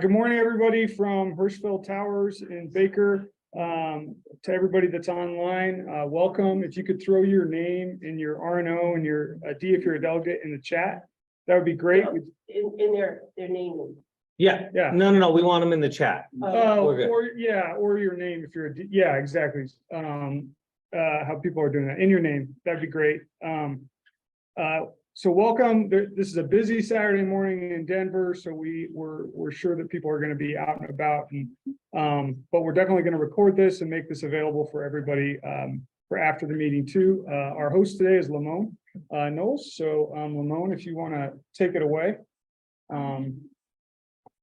Good morning, everybody from Hirschfeld Towers in Baker. To everybody that's online, welcome. If you could throw your name and your RNO and your D if you're a delegate in the chat, that would be great. In their name. Yeah, Yeah. no, we want them in the chat. We're good. Or your name if you're a D. Yeah, exactly. How people are doing that in your name, that'd be great. So welcome. This is a busy Saturday morning in Denver, so we're sure that people are going to be out and about, but we're definitely going to record this and make this available for everybody for after the meeting too. Our host today is Lamone Knowles. So Lamone, if you want to take it away, that'd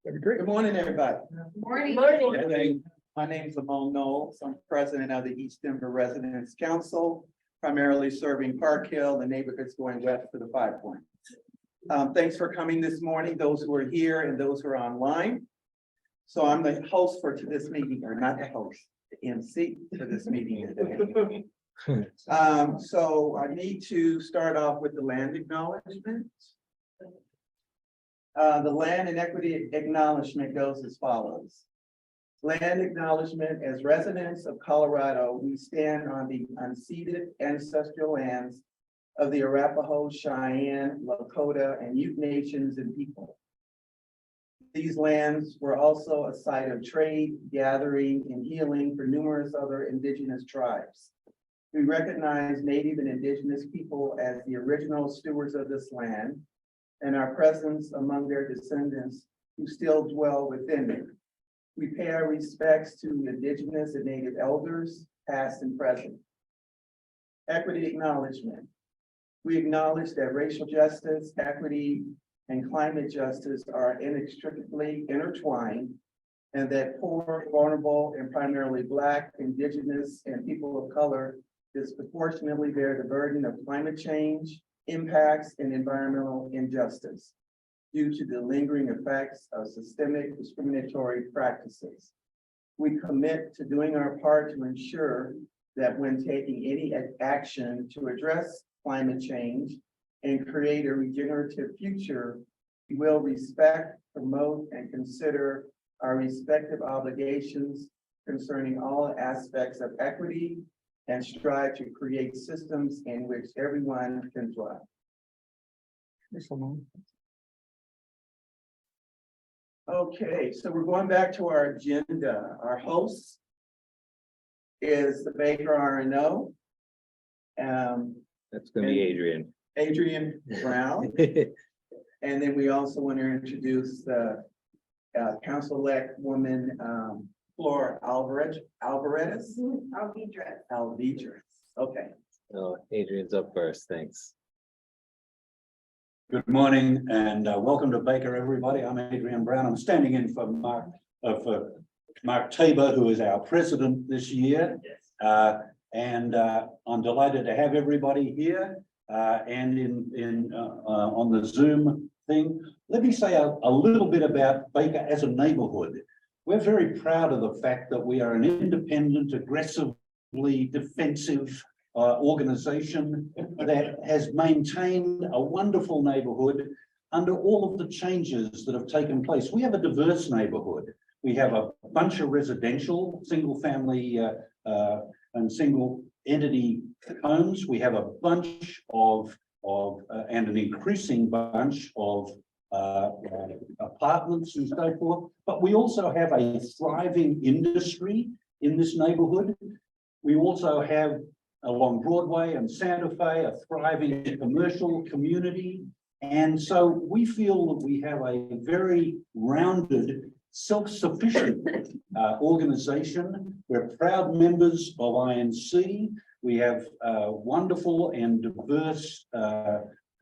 be great. Good morning, everybody. Morning. My name is Lamone Knowles. I'm president of the East Denver Residents Council, primarily serving Park Hill, the neighborhoods going west to the 5 Points. Thanks for coming this morning, those who are here and those who are online. So I'm the host for this meeting, or not the host, the MC for this meeting today. So I need to start off with the land acknowledgement. The land and equity acknowledgement goes as follows. Land acknowledgement: as residents of Colorado, we stand on the unceded ancestral lands of the Arapaho, Cheyenne, Lakota, and Ute nations and people. These lands were also a site of trade, gathering, and healing for numerous other indigenous tribes. We recognize Native and Indigenous people as the original stewards of this land and our presence among their descendants who still dwell within it. We pay our respects to Indigenous and Native elders, past and present. Equity acknowledgement. We acknowledge that racial justice, equity, and climate justice are inextricably intertwined, and that poor, vulnerable, and primarily Black, Indigenous, and people of color disproportionately bear the burden of climate change, impacts, and environmental injustice due to the lingering effects of systemic discriminatory practices. We commit to doing our part to ensure that when taking any action to address climate change and create a regenerative future, we will respect, promote, and consider our respective obligations concerning all aspects of equity and strive to create systems in which everyone can thrive. Thanks, Lamone. Okay, so we're going back to our agenda. Our host is the Baker RNO. That's gonna be Adrian. Adrian Brown. And then we also want to introduce the council-elect woman, Flora Alvarez. Alvidrez. Okay. Oh, Adrian's up first, thanks. Good morning and welcome to Baker, everybody. I'm Adrian Brown. I'm standing in for Mark Tabor, who is our president this year. And I'm delighted to have everybody here and on the Zoom thing. Let me say a little bit about Baker as a neighborhood. We're very proud of the fact that we are an independent, aggressively defensive organization that has maintained a wonderful neighborhood under all of the changes that have taken place. We have a diverse neighborhood. We have a bunch of residential, single family and single entity homes. We have a bunch of and an increasing bunch of apartments and so forth. But we also have a thriving industry in this neighborhood. We also have along Broadway and Santa Fe, a thriving commercial community. And so we feel that we have a very rounded, self-sufficient organization. We're proud members of INC. We have wonderful and diverse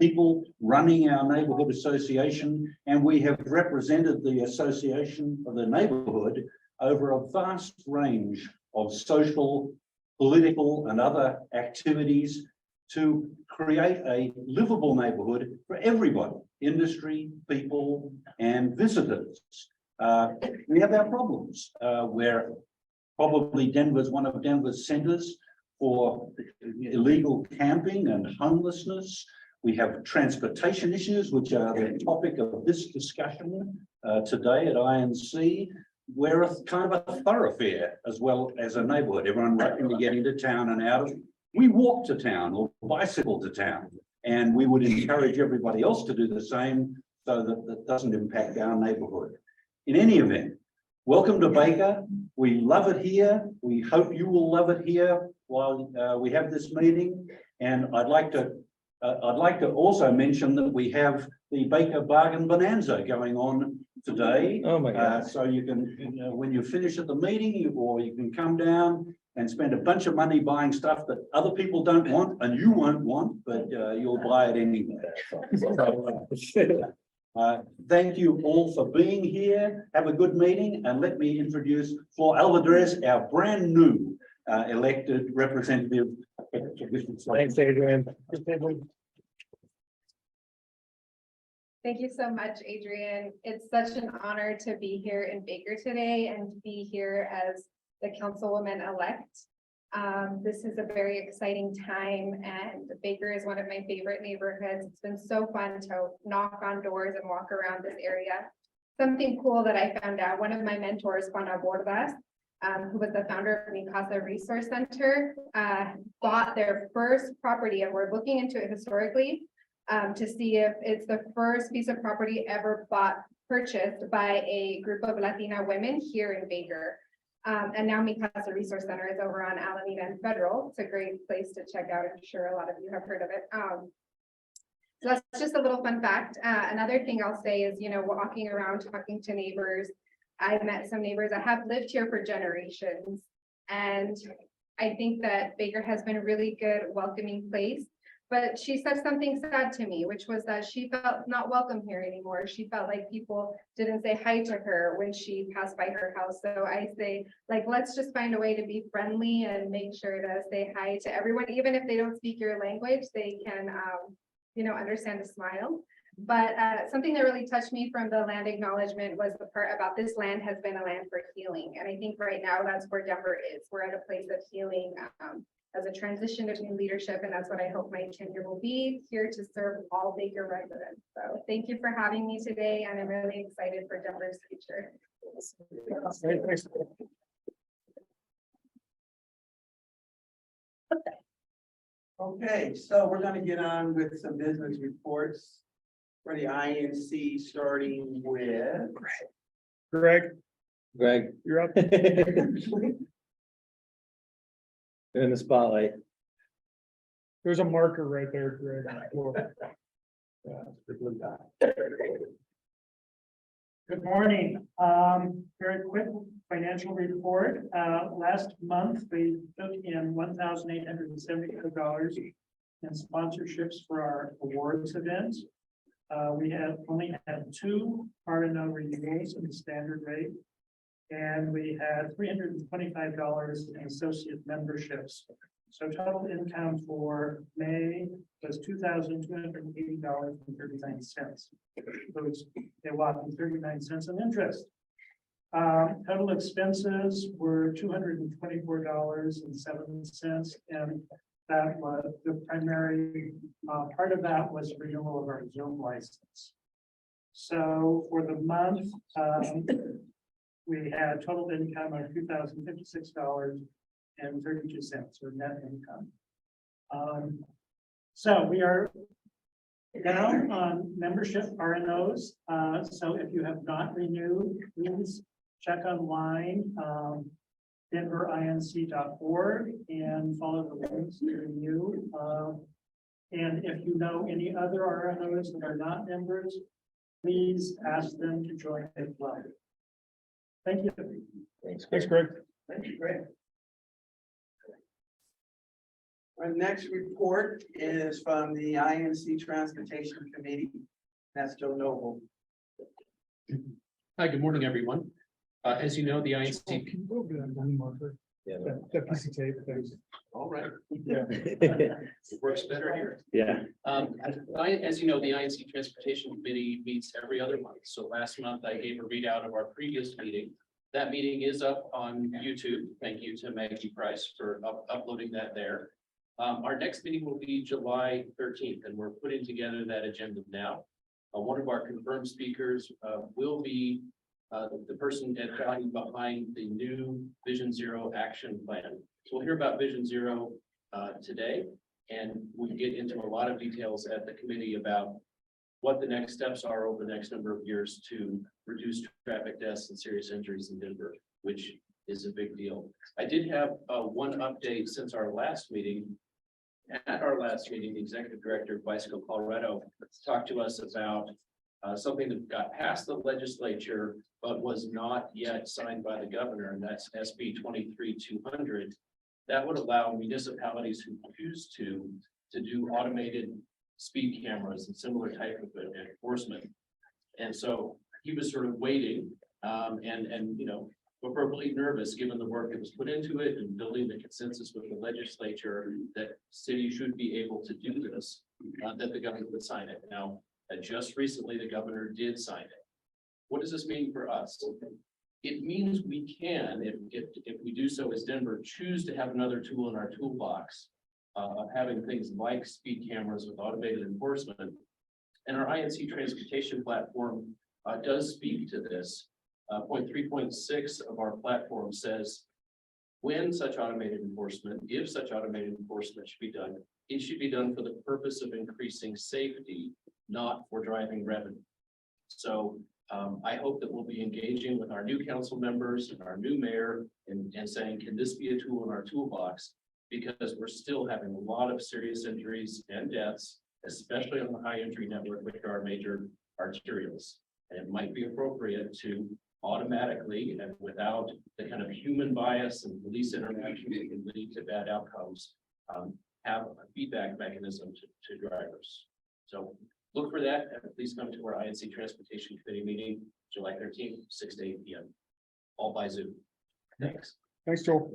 people running our neighborhood association, and we have represented the association of the neighborhood over a vast range of social, political, and other activities to create a livable neighborhood for everybody, industry, people, and visitors. We have our problems. We're probably one of Denver's centers for illegal camping and homelessness. We have transportation issues, which are the topic of this discussion. today at INC. We're a kind of a thoroughfare as well as a neighborhood. Everyone rushing to get into town and out of. We walk to town or bicycle to town, and we would encourage everybody else to do the same so that that doesn't impact our neighborhood. In any event, welcome to Baker. We love it here. We hope you will love it here while we have this meeting. And I'd like to also mention that we have the Baker Bargain Bonanza going on today. Oh, my God. So you can, when you finish at the meeting, you can come down and spend a bunch of money buying stuff that other people don't want and you won't want, but you'll buy it anyway. Thank you all for being here. Have a good meeting, and let me introduce Flor Alvarez, our brand new elected representative. Thanks, Adrian. Thank you so much, Adrian. It's such an honor to be here in Baker today and to be here as the councilwoman-elect. This is a very exciting time, and Baker is one of my favorite neighborhoods. It's been so fun to knock on doors and walk around this area. Something cool that I found out, one of my mentors, Juan Bordas, who was the founder of Mi Casa Resource Center, bought their first property, and we're looking into it historically to see if it's the first piece of property ever purchased by a group of Latina women here in Baker. And now Mi Casa Resource Center is over on Alameda and Federal. It's a great place to check out. I'm sure a lot of you have heard of it. So that's just a little fun fact. Another thing I'll say is, walking around, talking to neighbors, I've met some neighbors that have lived here for generations. And I think that Baker has been a really good, welcoming place. But she said something sad to me, which was that she felt not welcome here anymore. She felt like people didn't say hi to her when she passed by her house. So I say, let's just find a way to be friendly and make sure to say hi to everyone, even if they don't speak your language, they can, understand a smile. But something that really touched me from the land acknowledgement was the part about this land has been a land for healing. And I think right now that's where Denver is. We're at a place of healing. As a transition between leadership, and that's what I hope my tenure will be, here to serve all Baker residents. So thank you for having me today, and I'm really excited for Denver's future. Okay, so we're gonna get on with some business reports for the INC, starting with. Greg, you're up. In the spotlight. There's a marker right there, Greg. Good morning. Very quick financial report. Last month, we took in $1,872 in sponsorships for our awards events. We only had 2 RNO renewals in the standard rate. And we had $325 in associate memberships. So total income for May was $2,280.39. So it's a whopping 39 cents in interest. Total expenses were $224.07, and that was the primary part of that was renewal of our Zoom license. So for the month, we had total income of $2,056.32, or net income. So we are down on membership RNOs. So if you have not renewed, please check online, denverinc.org, and follow the links to renew. And if you know any other RNOs that are not members, please ask them to join the club. Thank you. Thanks, Greg. Thank you, Greg. Our next report is from the INC Transportation Committee. That's Joe Noble. Hi, good morning, everyone. As you know, the INC. Yeah. That piece of tape, thanks. All right. Yeah. It works better here. Yeah. As you know, the INC Transportation Committee meets every other month. So last month I gave a readout of our previous meeting. That meeting is up on YouTube. Thank you to Maggie Price for uploading that there. Our next meeting will be July 13th, and we're putting together that agenda now. One of our confirmed speakers will be the person at value behind the new Vision Zero action plan. So we'll hear about Vision Zero today, and we'll get into a lot of details at the committee about what the next steps are over the next number of years to reduce traffic deaths and serious injuries in Denver, which is a big deal. I did have one update since our last meeting. At our last meeting, the executive director of Bicycle Colorado talked to us about something that got past the legislature, but was not yet signed by the governor, and that's SB 23-200. That would allow municipalities who choose to do automated speed cameras and similar type of enforcement. And so he was sort of waiting and you know, appropriately nervous given the work that was put into it and building the consensus with the legislature that cities should be able to do this, that the governor would sign it. Now, just recently, the governor did sign it. What does this mean for us? It means we can, if we do so as Denver, choose to have another tool in our toolbox of having things like speed cameras with automated enforcement. And our INC transportation platform does speak to this. Point 3.6 of our platform says, when such automated enforcement, if such automated enforcement should be done, it should be done for the purpose of increasing safety, not for driving revenue. So I hope that we'll be engaging with our new council members and our new mayor and saying, can this be a tool in our toolbox? Because we're still having a lot of serious injuries and deaths, especially on the high entry network, which are major arterials. And it might be appropriate to automatically and without the kind of human bias and police interaction that can lead to bad outcomes, have a feedback mechanism to drivers. So look for that, and please come to our INC Transportation Committee meeting, July 13th, 6 to 8 p.m. All by Zoom. Thanks. Thanks, Joel.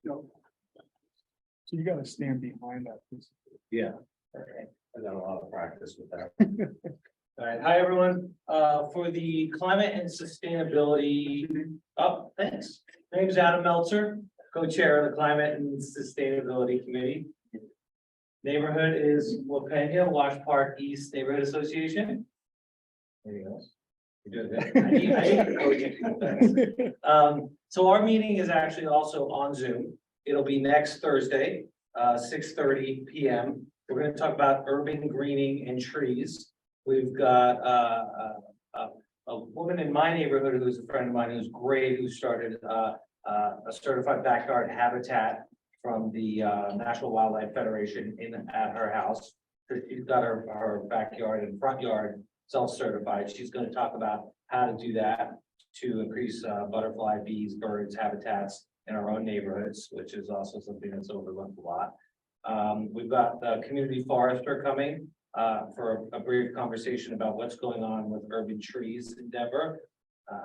So you gotta stand behind that piece. Yeah. Okay. I got a lot of practice with that. All right, hi, everyone. For the climate and sustainability, thanks. My name is Adam Meltzer, co-chair of the Climate and Sustainability Committee. Neighborhood is Wapenia, Wash Park East Neighborhood Association. There you go. You're doing good. I need to coach. So our meeting is actually also on Zoom. It'll be next Thursday, 6:30 p.m. We're going to talk about urban greening and trees. We've got a woman in my neighborhood who's a friend of mine who's great, who started a certified backyard habitat from the National Wildlife Federation at her house. So she's got her backyard and front yard self-certified. She's going to talk about how to do that to increase butterfly, bees, birds, habitats in our own neighborhoods, which is also something that's overlooked a lot. We've got the community forester coming for a brief conversation about what's going on with urban trees in Denver.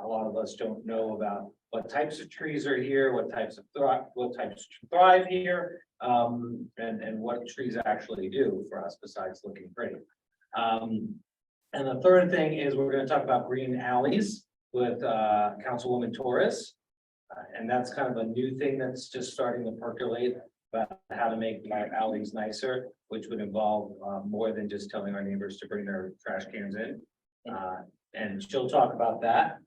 A lot of us don't know about what types of trees are here, what types thrive here, and what trees actually do for us besides looking pretty. And the third thing is we're going to talk about green alleys with Councilwoman Torres. And that's kind of a new thing that's just starting to percolate about how to make our alleys nicer, which would involve more than just telling our neighbors to bring their trash cans in. And she'll talk about that.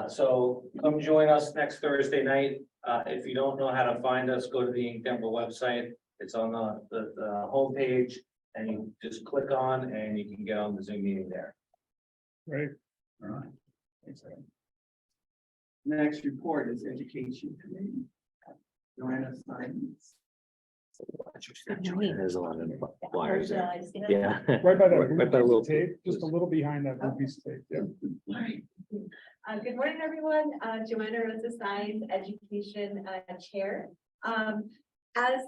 So come join us next Thursday night. If you don't know how to find us, go to the Denver website. It's on the homepage, and you just click on and you can get on the Zoom meeting there. Right. All right. Thanks. Next report is Education Committee. Joanna Simons. There's a lot of wires there. Yeah. Right by that Right by the blue little- piece of tape, just a little behind that blue piece of tape, yeah. Good morning, everyone. Joanna Rosa Signs, Education Chair. As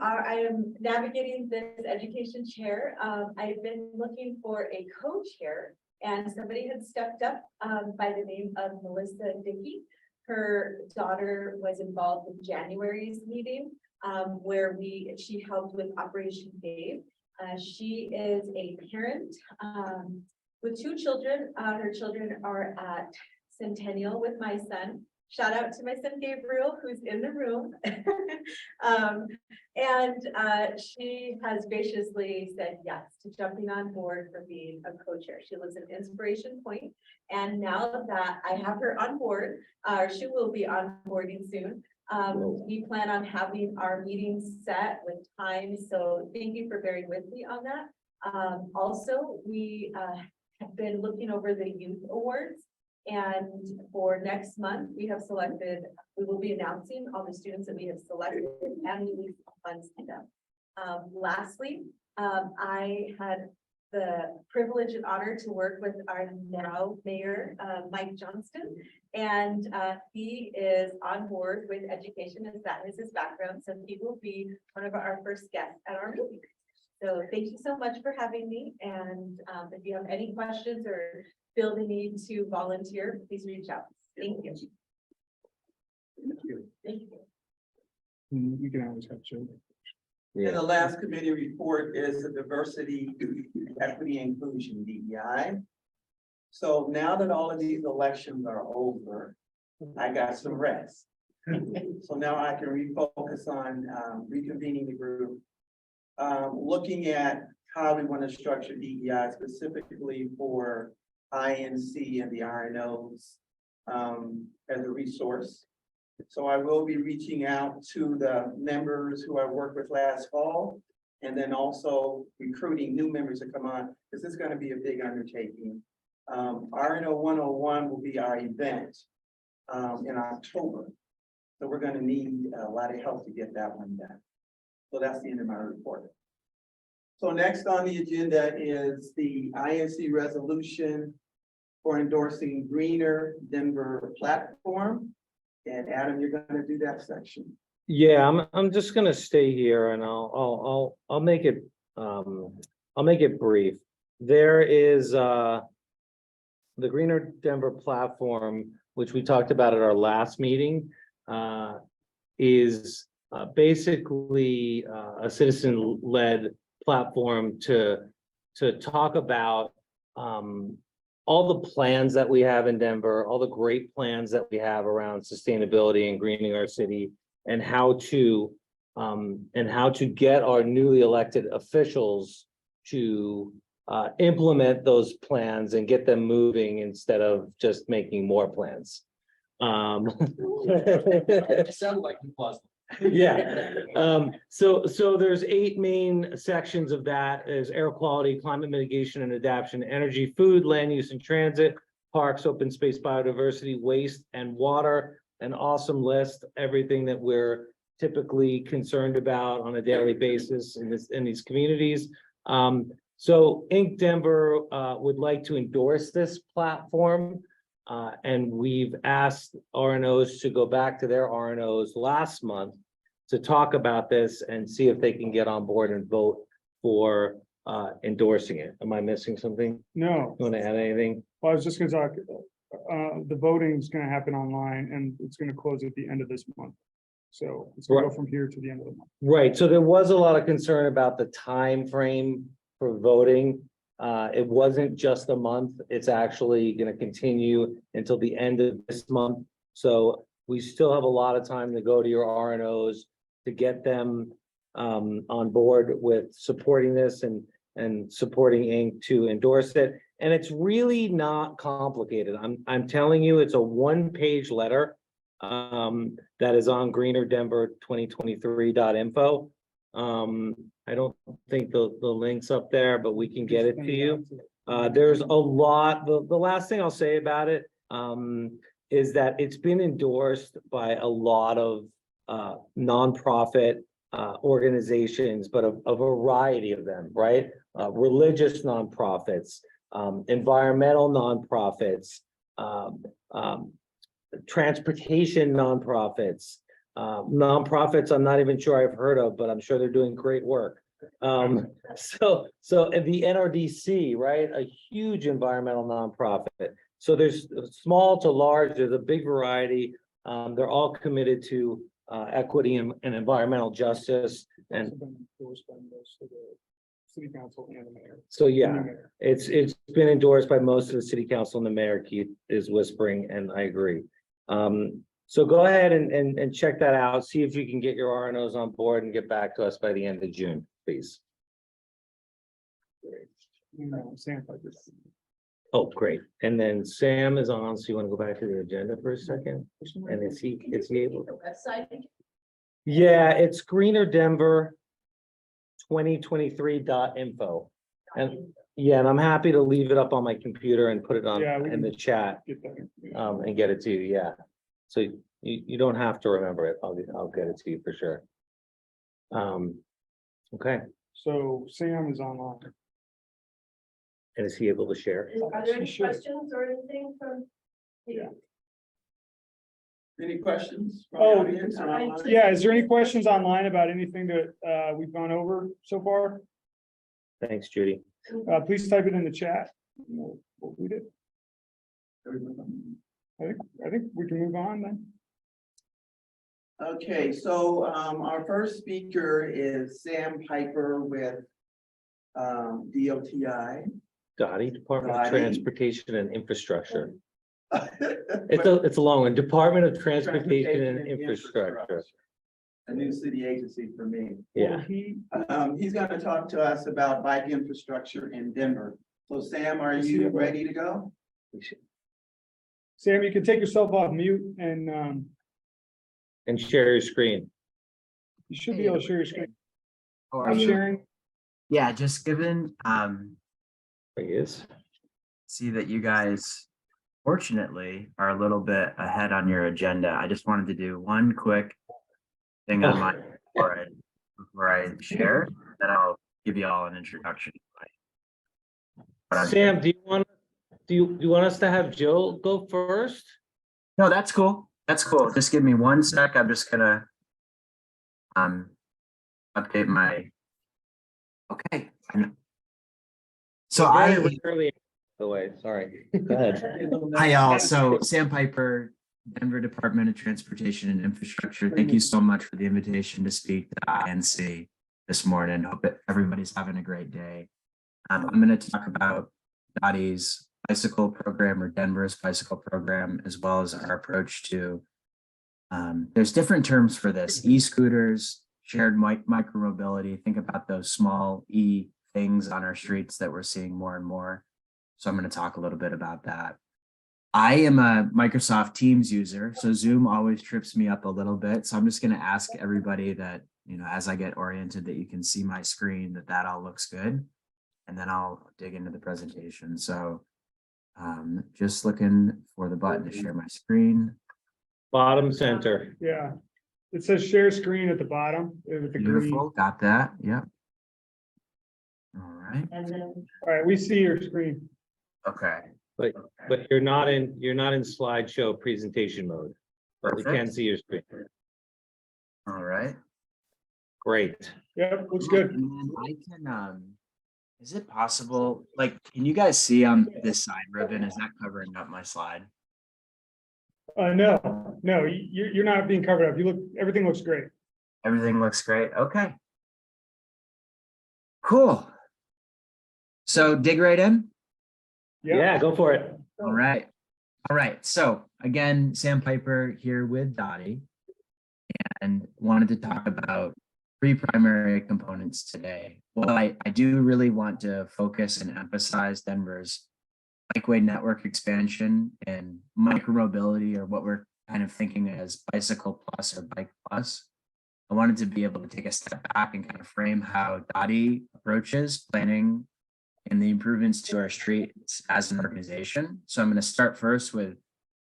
I am navigating this education chair, I've been looking for a co-chair, and somebody had stepped up by the name of Melissa Dickey. Her daughter was involved in January's meeting where she helped with Operation Dave. She is a parent with two children. Her children are at Centennial with my son, shout out to my son Gabriel, who's in the room. She has graciously said yes to jumping on board for being a co-chair. She lives in Inspiration Point, and now that I have her on board, she will be onboarding soon. We plan on having our meetings set with times, so thank you for bearing with me on that. Also, we have been looking over the youth awards, and for next month, we will be announcing all the students that we have selected and release funds to them. Lastly, I had the privilege and honor to work with our now mayor, Mike Johnston. And he is on board with education, as that is his background. So he will be one of our first guests at our meeting. So thank you so much for having me. And if you have any questions or feel the need to volunteer, please reach out. Thank you. Thank you. You can always have Joe. And the last committee report is the diversity, equity, inclusion, DEI. So now that all of these elections are over, I got some rest. So now I can refocus on reconvening the group, looking at how we want to structure DEI specifically for INC and the RNOs as a resource. So I will be reaching out to the members who I worked with last fall, and then also recruiting new members to come on. This is going to be a big undertaking. RNO 101 will be our event in October. So we're going to need a lot of help to get that one done. So that's the end of my report. So next on the agenda is the INC resolution for endorsing Greener Denver platform. And Adam, you're gonna do that section. Yeah, I'm just gonna stay here and I'll make it brief. There is the Greener Denver platform, which we talked about at our last meeting, is basically a citizen-led platform to talk about all the plans that we have in Denver, all the great plans that we have around sustainability and greening our city, and how to get our newly elected officials to implement those plans and get them moving instead of just making more plans. It sounded like you paused. Yeah, so there's 8 main sections of that: is air quality, climate mitigation and adaptation, energy, food, land use and transit, parks, open space, biodiversity, waste and water. An awesome list, everything that we're typically concerned about on a daily basis in these communities. So Inc. Denver would like to endorse this platform. And we've asked RNOs to go back to their RNOs last month to talk about this and see if they can get on board and vote for endorsing it. Am I missing something? No, You want to add anything? well, I was just gonna talk, the voting is gonna happen online and it's gonna close at the end of this month. So it's gonna go from here to the end of the month. Right, so there was a lot of concern about the time frame for voting. It wasn't just a month, it's actually gonna continue until the end of this month. So we still have a lot of time to go to your RNOs to get them on board with supporting this and supporting Inc. to endorse it. And it's really not complicated. I'm telling you, it's a 1-page letter that is on greenerdenver2023.info. I don't think the link's up there, but we can get it to you. There's a lot, the last thing I'll say about it is that it's been endorsed by a lot of nonprofit organizations, but a variety of them, right? Religious nonprofits, environmental nonprofits, transportation nonprofits, nonprofits I'm not even sure I've heard of, but I'm sure they're doing great work. So at the NRDC, right, a huge environmental nonprofit. So there's small to large, there's a big variety. They're all committed to equity and environmental justice. And It's been endorsed by most of the city council and the mayor. so, yeah, it's been endorsed by most of the city council, and the mayor, Keith, is whispering, and I agree. So go ahead and check that out, see if you can get your RNOs on board and get back to us by the end of June, please. Sam Piper. Oh, great. And then Sam is on, so you want to go back to the agenda for a second? And is he able? The website. Yeah, it's Greener Denver 2023.info. And yeah, and I'm happy to leave it up on my computer and put it on Yeah, we in the can- chat Get that. and get it to you, yeah. So you don't have to remember it. I'll get it to you for sure. Okay, So Sam is online. and is he able to share? Are there any Sure. questions or anything from? Yeah. Any questions? from Oh, the audience or online? Yeah, is there any questions online about anything that we've gone over so far? Thanks, Judy. Please type it in the chat. We'll read it. I think we can move on then. Okay, so our first speaker is Sam Piper with DOTI. Dottie, Department of Dottie. Transportation and Infrastructure. It's a long one. Department of Transportation and Infrastructure. A new city agency for me. Yeah. He's gonna talk to us about bike infrastructure in Denver. So Sam, are you ready to go? Sam, you can take yourself off mute and And share your screen. you should be able to share your screen. How are I'm you? sharing. Yeah, just given, There he is. see that you guys fortunately are a little bit ahead on your agenda. I just wanted to do one quick thing on my, before I share, then I'll give you all an introduction. But I'm- Sam, do you want us to have Jill go first? No, that's cool. That's cool. Just give me one sec. I'm just gonna update my, okay. So Very rarely, by the way, sorry. Go ahead. Hi, y'all. So Sam Piper, Denver Department of Transportation and Infrastructure. Thank you so much for the invitation to speak to INC this morning. Hope that everybody's having a great day. I'm going to talk about Dottie's bicycle program or Denver's bicycle program, as well as our approach to, there's different terms for this, e-scooters, shared micromobility. Think about those small e things on our streets that we're seeing more and more. So I'm going to talk a little bit about that. I am a Microsoft Teams user, so Zoom always trips me up a little bit. So I'm just going to ask everybody that, you know, as I get oriented, that you can see my screen, that all looks good. And then I'll dig into the presentation. So just looking for the button to share my screen. Bottom center. Yeah. It says share screen at the bottom with the green. Beautiful, got that, yep. All right, And then. All right, we see your screen. okay. But you're not in slideshow presentation mode, but we can Perfect. see your screen. All right. Yep, looks good. And then I can, is it possible, like, can you guys see on this side ribbon, is that covering up my slide? No, you're not being covered up. Everything looks great. Everything looks great, okay. Cool. So dig right in? Yeah, go for it. All right. All right. So again, Sam Piper here with Dottie, and wanted to talk about three primary components today. Well, I do really want to focus and emphasize Denver's bikeway network expansion and micromobility, or what we're kind of thinking as bicycle plus or bike plus. I wanted to be able to take a step back and kind of frame how Dottie approaches planning and the improvements to our streets as an organization. So I'm going to start first with a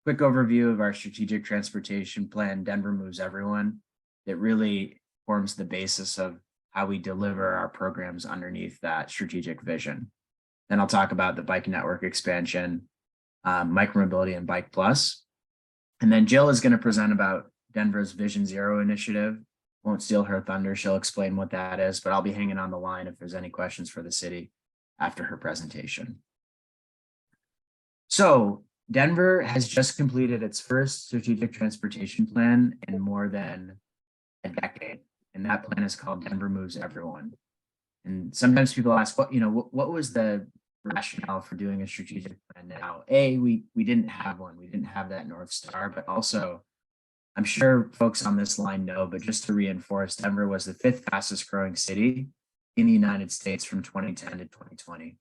quick overview of our strategic transportation plan, Denver Moves Everyone. It really forms the basis of how we deliver our programs underneath that strategic vision. Then I'll talk about the bike network expansion, micromobility and Bike Plus. And then Jill is going to present about Denver's Vision Zero initiative. Won't steal her thunder. She'll explain what that is, but I'll be hanging on the line if there's any questions for the city after her presentation. So Denver has just completed its first strategic transportation plan in more than a decade. And that plan is called Denver Moves Everyone. And sometimes people ask, what was the rationale for doing a strategic plan now? We didn't have one. We didn't have that North Star, but also I'm sure folks on this line know, but just to reinforce, Denver was the 5th fastest growing city in the United States from 2010 to 2020.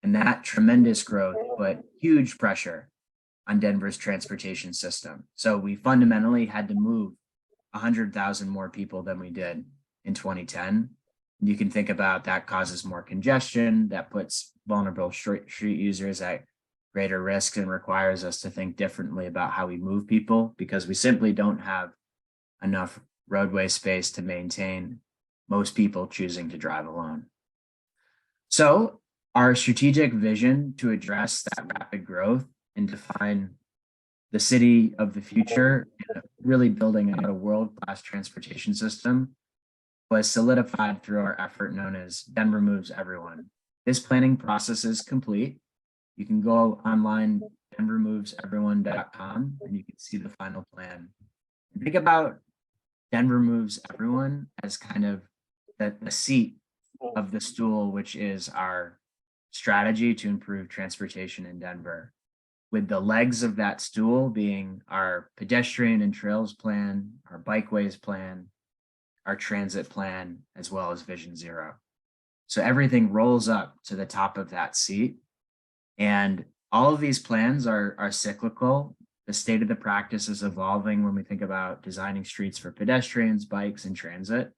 And that tremendous growth put huge pressure on Denver's transportation system. So we fundamentally had to move 100,000 more people than we did in 2010. You can think about that causes more congestion, that puts vulnerable street users at greater risk and requires us to think differently about how we move people because we simply don't have enough roadway space to maintain most people choosing to drive alone. So our strategic vision to address that rapid growth and define the city of the future, and really building out a world-class transportation system was solidified through our effort known as Denver Moves Everyone. This planning process is complete. You can go online, denvermoveseveryone.com, and you can see the final plan. Think about Denver Moves Everyone as kind of the seat of the stool, which is our strategy to improve transportation in Denver, with the legs of that stool being our pedestrian and trails plan, our bikeways plan, our transit plan, as well as Vision Zero. So everything rolls up to the top of that seat. And all of these plans are cyclical. The state of the practice is evolving when we think about designing streets for pedestrians, bikes, and transit.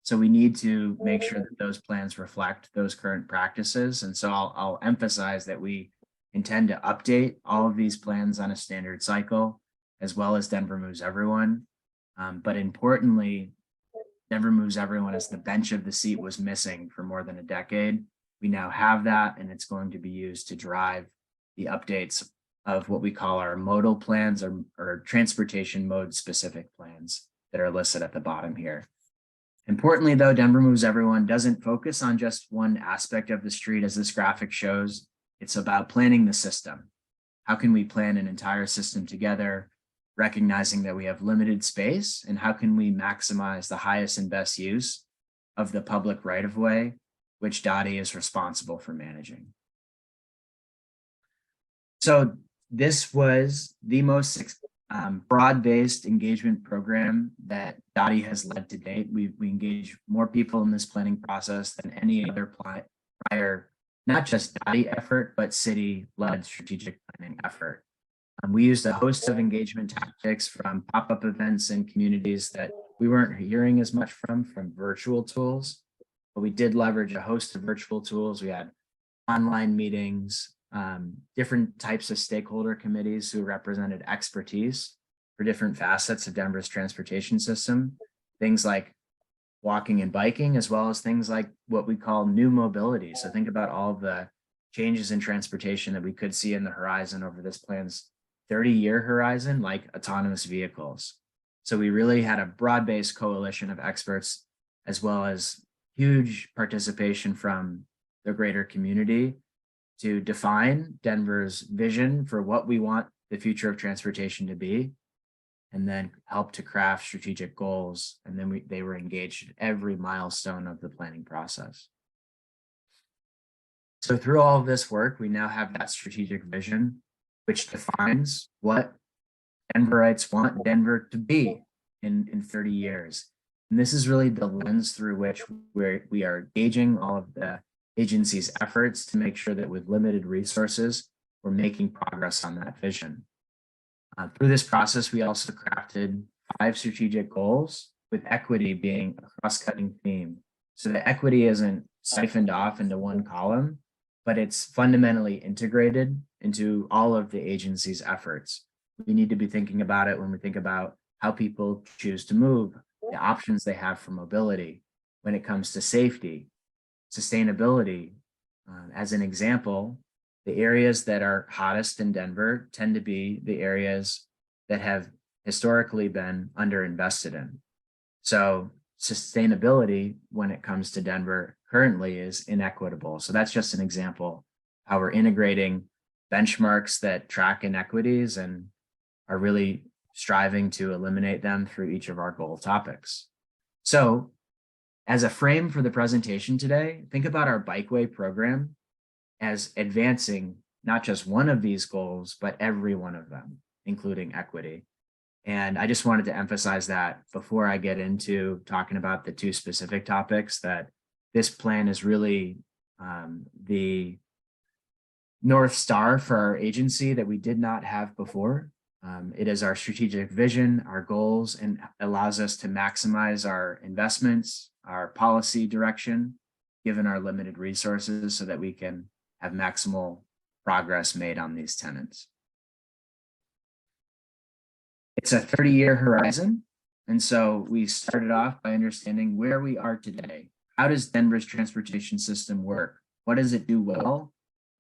So we need to make sure that those plans reflect those current practices. And so I'll emphasize that we intend to update all of these plans on a standard cycle, as well as Denver Moves Everyone. But importantly, Denver Moves Everyone as the bench of the seat was missing for more than a decade. We now have that, and it's going to be used to drive the updates of what we call our modal plans or transportation mode specific plans that are listed at the bottom here. Importantly, though, Denver Moves Everyone doesn't focus on just one aspect of the street, as this graphic shows. It's about planning the system. How can we plan an entire system together, recognizing that we have limited space, and how can we maximize the highest and best use of the public right-of-way, which Dottie is responsible for managing. So this was the most broad-based engagement program that Dottie has led to date. We engage more people in this planning process than any other prior, not just Dottie effort, but city-led strategic planning effort. We used a host of engagement tactics, from pop-up events in communities that we weren't hearing as much from virtual tools, but we did leverage a host of virtual tools. We had online meetings, different types of stakeholder committees who represented expertise for different facets of Denver's transportation system, things like walking and biking, as well as things like what we call new mobility. So think about all of the changes in transportation that we could see in the horizon over this plan's 30-year horizon, like autonomous vehicles. So we really had a broad-based coalition of experts, as well as huge participation from the greater community to define Denver's vision for what we want the future of transportation to be, and then help to craft strategic goals. And then they were engaged at every milestone of the planning process. So through all of this work, we now have that strategic vision, which defines what Denverites want Denver to be in 30 years. And this is really the lens through which we are gauging all of the agency's efforts to make sure that with limited resources, we're making progress on that vision. Through this process, we also crafted 5 strategic goals, with equity being a cross-cutting theme. So the equity isn't siphoned off into one column, but it's fundamentally integrated into all of the agency's efforts. We need to be thinking about it when we think about how people choose to move, the options they have for mobility, when it comes to safety, sustainability. As an example, the areas that are hottest in Denver tend to be the areas that have historically been underinvested in. So sustainability, when it comes to Denver, currently is inequitable. So that's just an example how we're integrating benchmarks that track inequities and are really striving to eliminate them through each of our goal topics. So as a frame for the presentation today, think about our bikeway program as advancing not just one of these goals, but every one of them, including equity. And I just wanted to emphasize that before I get into talking about the two specific topics, that this plan is really the North Star for our agency that we did not have before. It is our strategic vision, our goals, and allows us to maximize our investments, our policy direction, given our limited resources, so that we can have maximal progress made on these tenants. It's a 30-year horizon. And so we started off by understanding where we are today. How does Denver's transportation system work? What does it do well?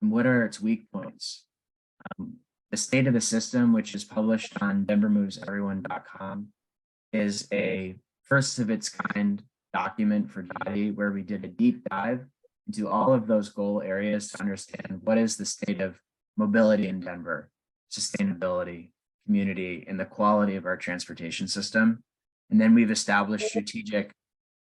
And what are its weak points? The state of the system, which is published on denvermoveseveryone.com, is a first of its kind document for DOTI, where we did a deep dive into all of those goal areas to understand what is the state of mobility in Denver, sustainability, community, and the quality of our transportation system. And then we've established strategic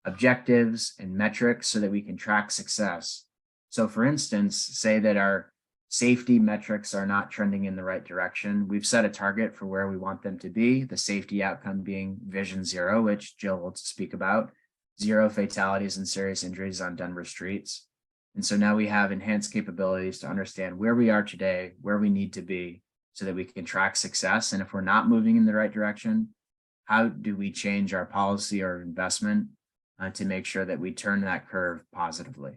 objectives and metrics so that we can track success. So for instance, say that our safety metrics are not trending in the right direction. We've set a target for where we want them to be, the safety outcome being Vision Zero, which Jill will speak about, 0 fatalities and serious injuries on Denver streets. And so now we have enhanced capabilities to understand where we are today, where we need to be, so that we can track success. And if we're not moving in the right direction, how do we change our policy or investment to make sure that we turn that curve positively?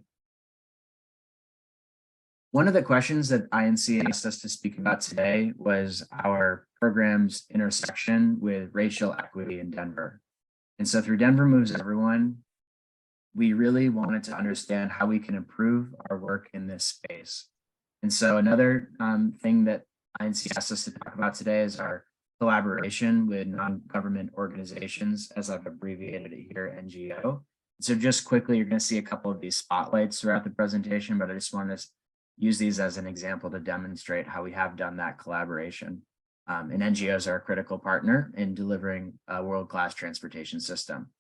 One of the questions that INC asked us to speak about today was our program's intersection with racial equity in Denver. And so through Denver Moves Everyone, we really wanted to understand how we can improve our work in this space. And so another thing that INC asked us to talk about today is our collaboration with non-government organizations, as I've abbreviated it here, NGO. So just quickly, you're going to see a couple of these spotlights throughout the presentation, but I just want to use these as an example to demonstrate how we have done that collaboration. And NGOs are a critical partner in delivering a world-class transportation system.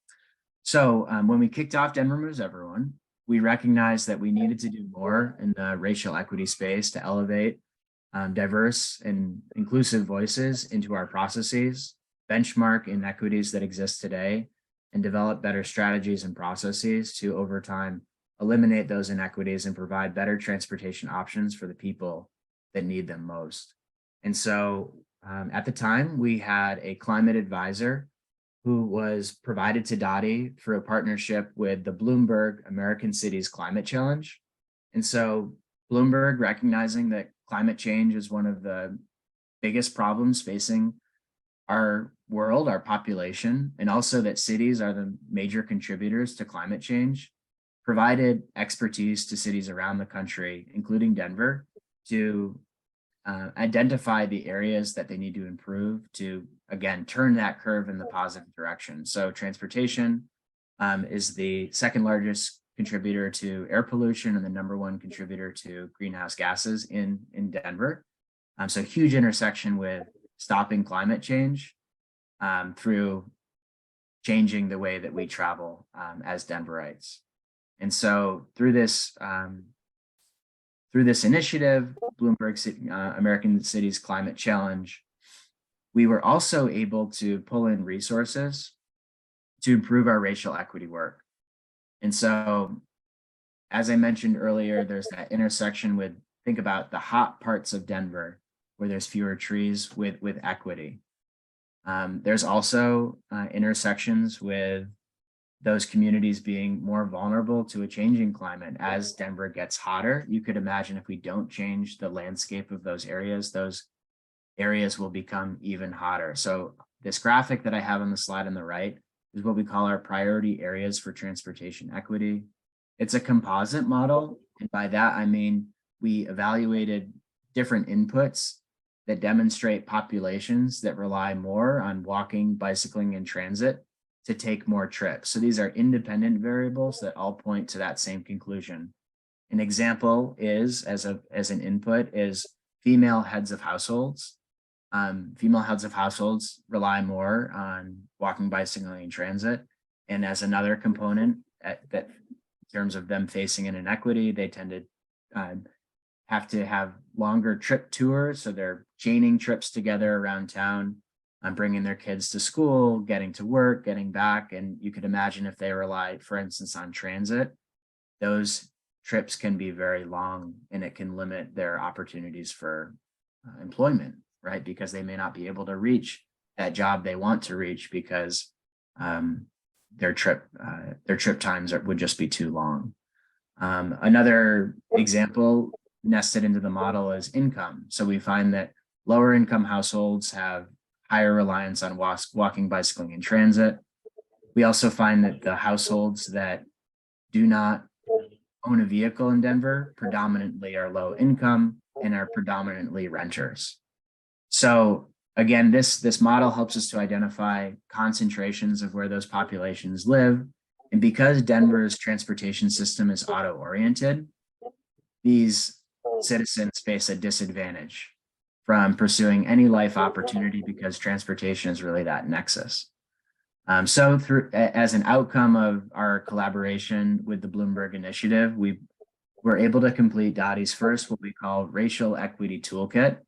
So when we kicked off Denver Moves Everyone, we recognized that we needed to do more in the racial equity space to elevate diverse and inclusive voices into our processes, benchmark inequities that exist today, and develop better strategies and processes to, over time, eliminate those inequities and provide better transportation options for the people that need them most. And so at the time, we had a climate advisor who was provided to DOTI through a partnership with the Bloomberg American Cities Climate Challenge. And so Bloomberg, recognizing that climate change is one of the biggest problems facing our world, our population, and also that cities are the major contributors to climate change, provided expertise to cities around the country, including Denver, to identify the areas that they need to improve to, again, turn that curve in the positive direction. So transportation is the second largest contributor to air pollution and the #1 contributor to greenhouse gases in Denver. So huge intersection with stopping climate change through changing the way that we travel as Denverites. And so through this initiative, Bloomberg American Cities Climate Challenge, we were also able to pull in resources to improve our racial equity work. And so, as I mentioned earlier, there's that intersection with, think about the hot parts of Denver where there's fewer trees with equity. There's also intersections with those communities being more vulnerable to a changing climate. As Denver gets hotter, you could imagine if we don't change the landscape of those areas will become even hotter. So this graphic that I have on the slide on the right is what we call our priority areas for transportation equity. It's a composite model. And by that, I mean, we evaluated different inputs that demonstrate populations that rely more on walking, bicycling, and transit to take more trips. So these are independent variables that all point to that same conclusion. An example is, as an input, is female heads of households. Female heads of households rely more on walking, bicycling, and transit. And as another component that in terms of them facing an inequity, they tend to have to have longer trip tours. So they're chaining trips together around town bringing their kids to school, getting to work, getting back. And you could imagine if they rely, for instance, on transit, those trips can be very long and it can limit their opportunities for employment, right? Because they may not be able to reach that job they want to reach because their trip times would just be too long. Another example nested into the model is income. So we find that lower income households have higher reliance on walking, bicycling, and transit. We also find that the households that do not own a vehicle in Denver predominantly are low income and are predominantly renters. So again, this model helps us to identify concentrations of where those populations live. And because Denver's transportation system is auto-oriented, these citizens face a disadvantage from pursuing any life opportunity because transportation is really that nexus. So as an outcome of our collaboration with the Bloomberg Initiative, we were able to complete Dottie's first, what we call Racial Equity Toolkit.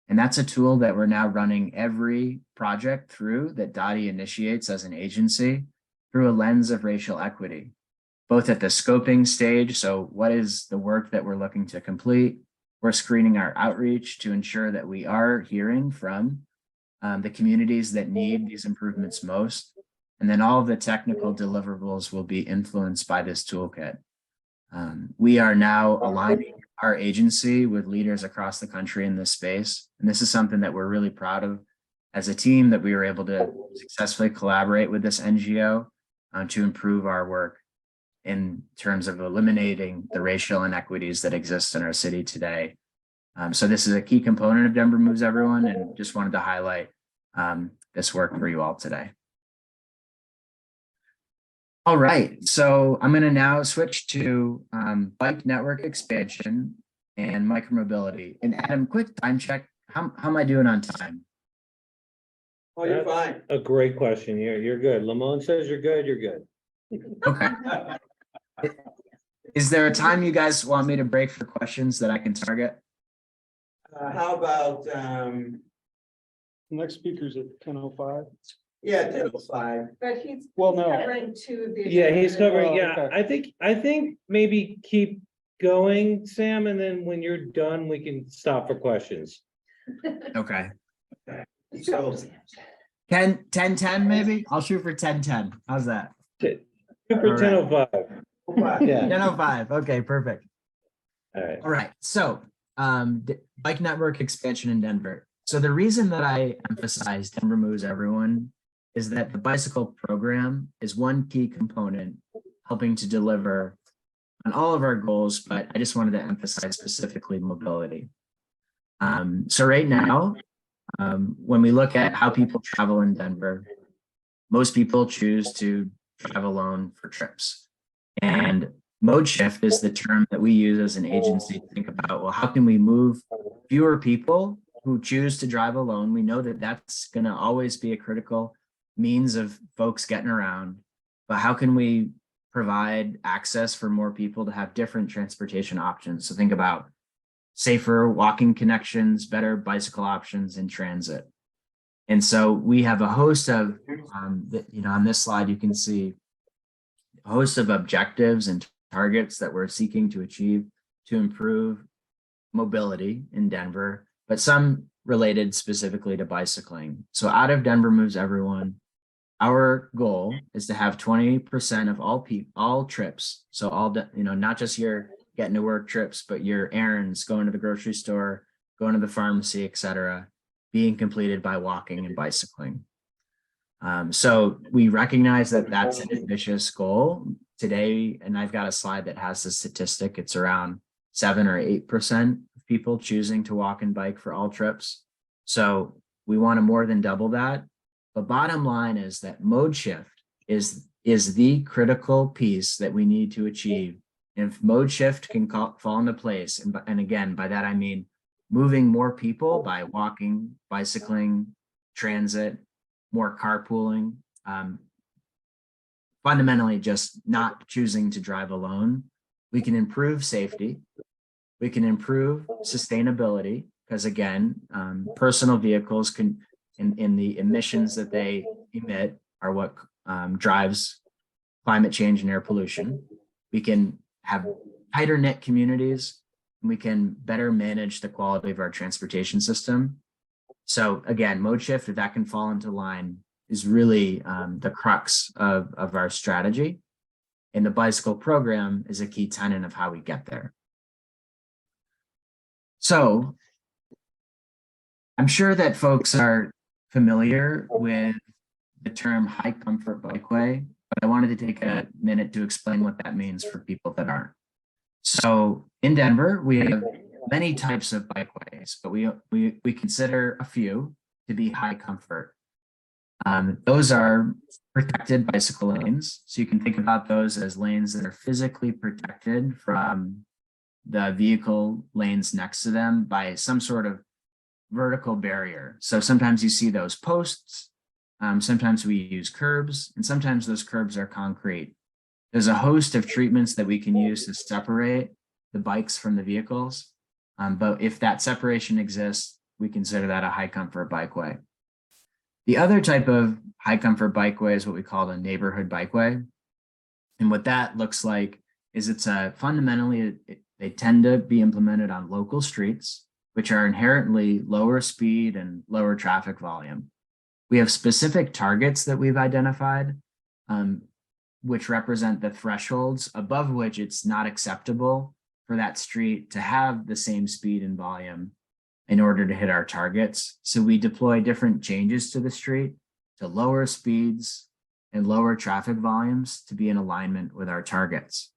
And that's a tool that we're now running every project through that Dottie initiates as an agency through a lens of racial equity, both at the scoping stage. So what is the work that we're looking to complete? We're screening our outreach to ensure that we are hearing from the communities that need these improvements most. And then all of the technical deliverables will be influenced by this toolkit. We are now aligning our agency with leaders across the country in this space. And this is something that we're really proud of as a team, that we were able to successfully collaborate with this NGO to improve our work in terms of eliminating the racial inequities that exist in our city today. So this is a key component of Denver Moves Everyone, and just wanted to highlight this work for you all today. All right, so I'm going to now switch to bike network expansion and micromobility. And Adam, quick time check. How am I doing on time? Oh, you're fine. A great question. You're good. Lamone says you're good. You're good. Okay. Is there a time you guys want me to break for questions that I can target? How about, Next speaker's at 10:05. yeah, 10:05. But he's Well, no. covering two of the. Yeah, he's covering, Oh, yeah, okay. I think maybe keep going, Sam, and then when you're done, we can stop for questions. Okay. So, 10:10 maybe? I'll shoot for 10:10. How's that? Shoot for All right. 10:05. Yeah, 10:05. Okay, perfect. all right. All right. So bike network expansion in Denver. So the reason that I emphasize Denver Moves Everyone is that the bicycle program is one key component helping to deliver on all of our goals, but I just wanted to emphasize specifically mobility. So right now, when we look at how people travel in Denver, most people choose to drive alone for trips. And mode shift is the term that we use as an agency to think about, well, how can we move fewer people who choose to drive alone? We know that that's going to always be a critical means of folks getting around, but how can we provide access for more people to have different transportation options? So think about safer walking connections, better bicycle options in transit. And so we have a host of, on this slide, you can see a host of objectives and targets that we're seeking to achieve to improve mobility in Denver, but some related specifically to bicycling. So out of Denver Moves Everyone, our goal is to have 20% of all trips. So not just your getting to work trips, but your errands, going to the grocery store, going to the pharmacy, et cetera, being completed by walking and bicycling. So we recognize that that's an ambitious goal today. And I've got a slide that has the statistic. It's around 7 or 8% of people choosing to walk and bike for all trips. So we want to more than double that. But bottom line is that mode shift is the critical piece that we need to achieve. And if mode shift can fall into place, and again, by that I mean moving more people by walking, bicycling, transit, more carpooling, fundamentally just not choosing to drive alone, we can improve safety, we can improve sustainability, because again, personal vehicles can in the emissions that they emit are what drives climate change and air pollution. We can have tighter knit communities, and we can better manage the quality of our transportation system. So again, mode shift, if that can fall into line, is really the crux of our strategy. And the bicycle program is a key tenet of how we get there. So I'm sure that folks are familiar with the term high comfort bikeway, but I wanted to take a minute to explain what that means for people that aren't. So in Denver, we have many types of bikeways, but we consider a few to be high comfort. Those are protected bicycle lanes. So you can think about those as lanes that are physically protected from the vehicle lanes next to them by some sort of vertical barrier. So sometimes you see those posts, sometimes we use curbs, and sometimes those curbs are concrete. There's a host of treatments that we can use to separate the bikes from the vehicles. But if that separation exists, we consider that a high comfort bikeway. The other type of high comfort bikeway is what we call a neighborhood bikeway. And what that looks like is it's fundamentally, they tend to be implemented on local streets, which are inherently lower speed and lower traffic volume. We have specific targets that we've identified, which represent the thresholds above which it's not acceptable for that street to have the same speed and volume in order to hit our targets. So we deploy different changes to the street to lower speeds and lower traffic volumes to be in alignment with our targets.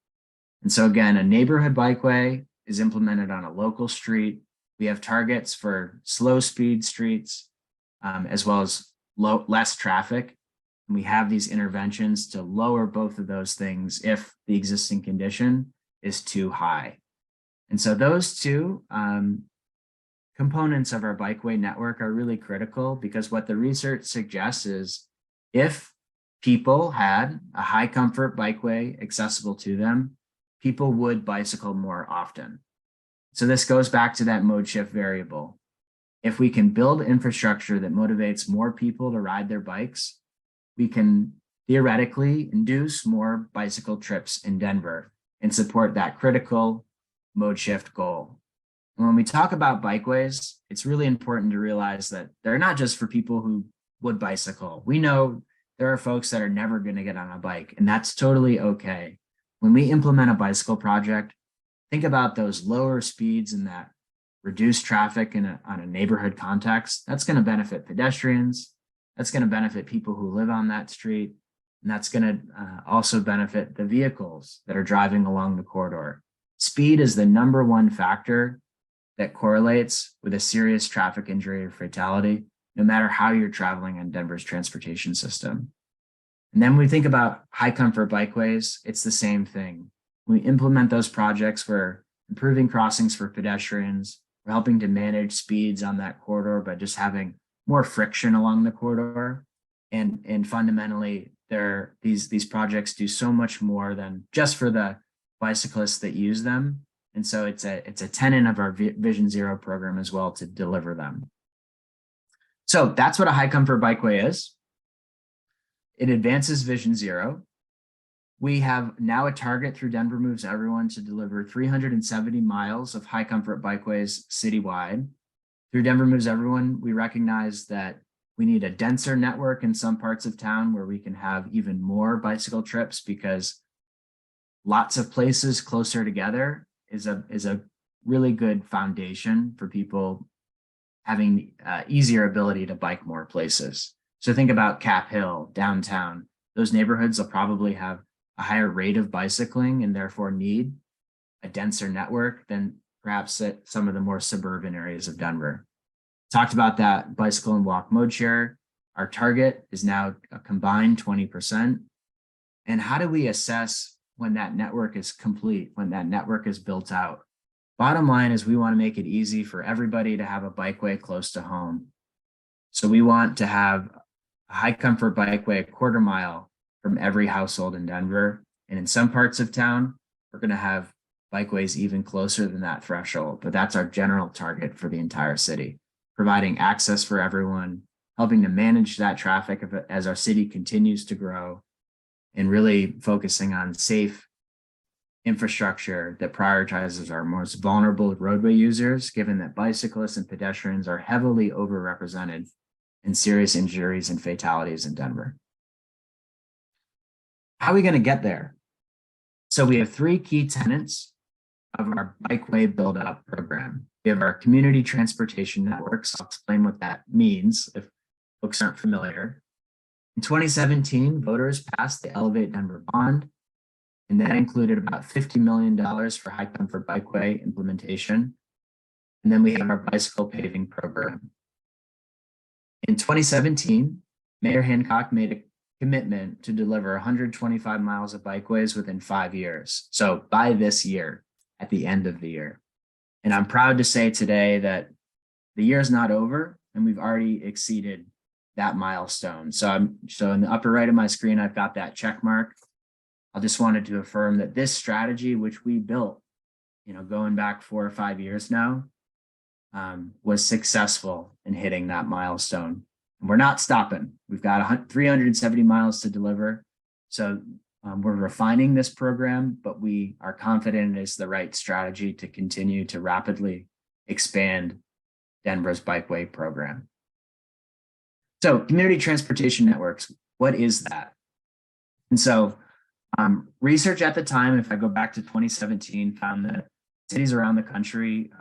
And so again, a neighborhood bikeway is implemented on a local street. We have targets for slow speed streets, as well as less traffic. And we have these interventions to lower both of those things if the existing condition is too high. And so those two components of our bikeway network are really critical, because what the research suggests is if people had a high comfort bikeway accessible to them, people would bicycle more often. So this goes back to that mode shift variable. If we can build infrastructure that motivates more people to ride their bikes, we can theoretically induce more bicycle trips in Denver and support that critical mode shift goal. And when we talk about bikeways, it's really important to realize that they're not just for people who would bicycle. We know there are folks that are never going to get on a bike, and that's totally okay. When we implement a bicycle project, think about those lower speeds and that reduced traffic on a neighborhood context. That's going to benefit pedestrians. That's going to benefit people who live on that street. And that's going to also benefit the vehicles that are driving along the corridor. Speed is the #1 factor that correlates with a serious traffic injury or fatality, no matter how you're traveling on Denver's transportation system. And then when we think about high comfort bikeways, it's the same thing. When we implement those projects, we're improving crossings for pedestrians, we're helping to manage speeds on that corridor by just having more friction along the corridor. And fundamentally, these projects do so much more than just for the bicyclists that use them. And so it's a tenet of our Vision Zero program as well to deliver them. So that's what a high comfort bikeway is. It advances Vision Zero. We have now a target through Denver Moves Everyone to deliver 370 miles of high comfort bikeways citywide. Through Denver Moves Everyone, we recognize that we need a denser network in some parts of town where we can have even more bicycle trips, because lots of places closer together is a really good foundation for people having easier ability to bike more places. So think about Cap Hill, downtown. Those neighborhoods will probably have a higher rate of bicycling and therefore need a denser network than perhaps at some of the more suburban areas of Denver. Talked about that bicycle and walk mode share. Our target is now a combined 20%. And how do we assess when that network is complete, when that network is built out? Bottom line is we want to make it easy for everybody to have a bikeway close to home. So we want to have a high comfort bikeway a quarter mile from every household in Denver. And in some parts of town, we're going to have bikeways even closer than that threshold, but that's our general target for the entire city, providing access for everyone, helping to manage that traffic as our city continues to grow, and really focusing on safe infrastructure that prioritizes our most vulnerable roadway users, given that bicyclists and pedestrians are heavily overrepresented in serious injuries and fatalities in Denver. How are we going to get there? So we have three key tenets of our bikeway build-out program. We have our community transportation networks. I'll explain what that means if folks aren't familiar. In 2017, voters passed the Elevate Denver bond, and that included about $50 million for high comfort bikeway implementation. And then we have our bicycle paving program. In 2017, Mayor Hancock made a commitment to deliver 125 miles of bikeways within 5 years. So by this year, at the end of the year. And I'm proud to say today that the year's not over and we've already exceeded that milestone. So in the upper right of my screen, I've got that check mark. I just wanted to affirm that this strategy, which we built, going back 4 or 5 years now, was successful in hitting that milestone. And we're not stopping. We've got 370 miles to deliver. So we're refining this program, but we are confident it is the right strategy to continue to rapidly expand Denver's bikeway program. So community transportation networks, what is that? And so research at the time, if I go back to 2017, found that cities around the country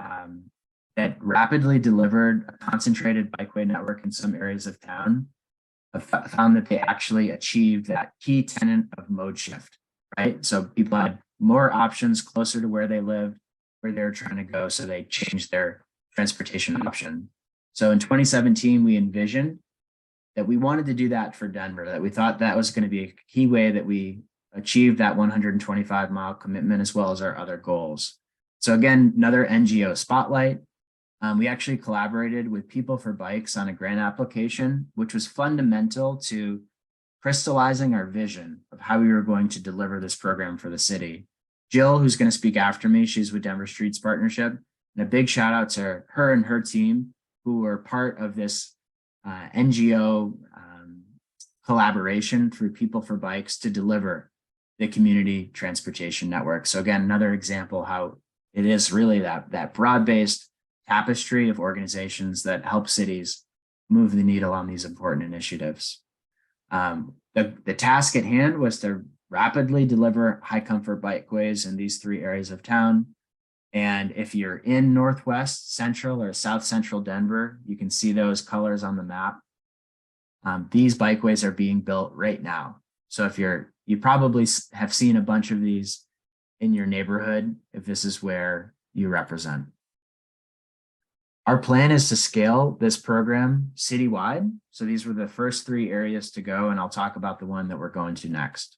that rapidly delivered a concentrated bikeway network in some areas of town found that they actually achieved that key tenet of mode shift, right? So people had more options closer to where they lived, where they're trying to go, so they changed their transportation option. So in 2017, we envisioned that we wanted to do that for Denver, that we thought that was going to be a key way that we achieved that 125-mile commitment, as well as our other goals. So again, another NGO spotlight. We actually collaborated with People for Bikes on a grant application, which was fundamental to crystallizing our vision of how we were going to deliver this program for the city. Jill, who's going to speak after me, she's with Denver Streets Partnership, and a big shout out to her and her team who were part of this NGO collaboration through People for Bikes to deliver the community transportation network. So again, another example how it is really that broad-based tapestry of organizations that help cities move the needle on these important initiatives. The task at hand was to rapidly deliver high comfort bikeways in these 3 areas of town. And if you're in Northwest, Central, or South Central Denver, you can see those colors on the map. These bikeways are being built right now. So if you probably have seen a bunch of these in your neighborhood, if this is where you represent. Our plan is to scale this program citywide. So these were the first 3 areas to go, and I'll talk about the one that we're going to next.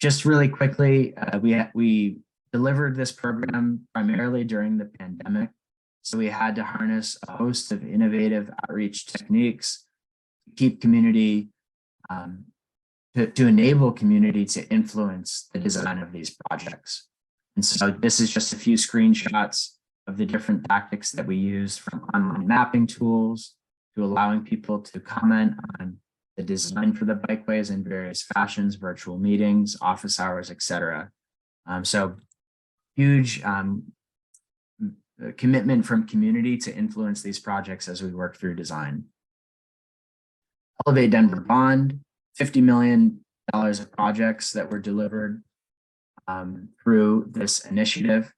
Just really quickly, we delivered this program primarily during the pandemic. So we had to harness a host of innovative outreach techniques to keep community, to enable community to influence the design of these projects. And so this is just a few screenshots of the different tactics that we use, from online mapping tools to allowing people to comment on the design for the bikeways in various fashions, virtual meetings, office hours, etc. So huge commitment from community to influence these projects as we work through design. Elevate Denver bond, $50 million of projects that were delivered through this initiative.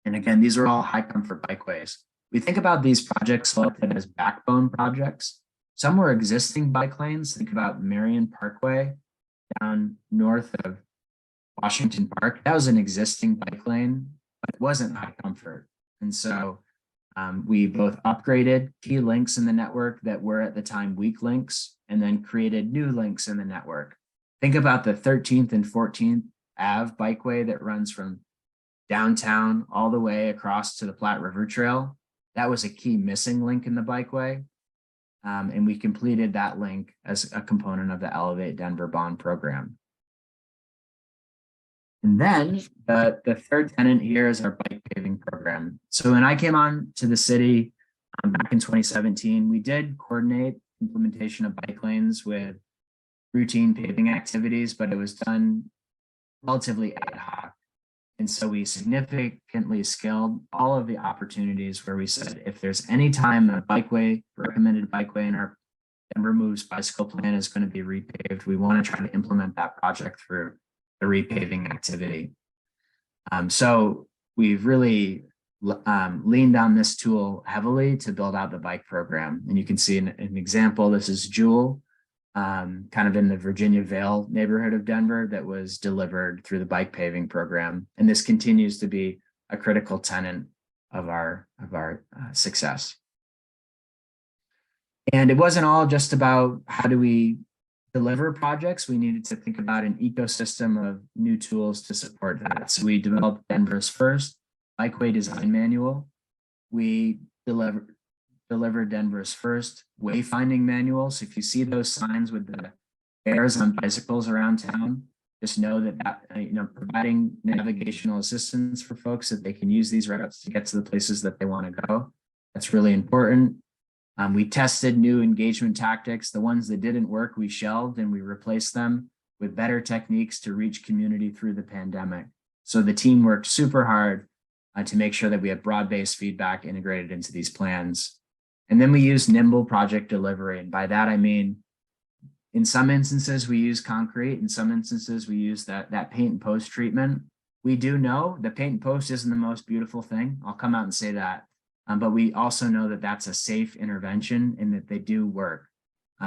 And again, these are all high comfort bikeways. We think about these projects selected as backbone projects. Some were existing bike lanes. Think about Marion Parkway down north of Washington Park. That was an existing bike lane, but it wasn't high comfort. And so we both upgraded key links in the network that were at the time weak links, and then created new links in the network. Think about the 13th and 14th Ave bikeway that runs from downtown all the way across to the Platte River Trail. That was a key missing link in the bikeway. And we completed that link as a component of the Elevate Denver bond program. And then the third tenet here is our bike paving program. So when I came on to the city, back in 2017. We did coordinate implementation of bike lanes with routine paving activities, but it was done relatively ad hoc. And so we significantly scaled all of the opportunities where we said, if there's any time a bikeway, recommended bikeway in our Denver Moves bicycle plan is going to be repaved, we want to try to implement that project through the repaving activity. So we've really leaned on this tool heavily to build out the bike program. And you can see an example. This is Jewel, kind of in the Virginia Vale neighborhood of Denver, that was delivered through the bike paving program. And this continues to be a critical tenet of our success. And it wasn't all just about how do we deliver projects. We needed to think about an ecosystem of new tools to support that. So we developed Denver's first bikeway design manual. We delivered Denver's first wayfinding manual. So if you see those signs with the bears on bicycles around town, just know that providing navigational assistance for folks that they can use these routes to get to the places that they want to go. That's really important. We tested new engagement tactics. The ones that didn't work, we shelved, and we replaced them with better techniques to reach community through the pandemic. So the team worked super hard to make sure that we had broad-based feedback integrated into these plans. And then we used nimble project delivery. And by that, I mean, in some instances, we use concrete. In some instances, we use that paint and post treatment. We do know that paint and post isn't the most beautiful thing. I'll come out and say that. But we also know that that's a safe intervention and that they do work.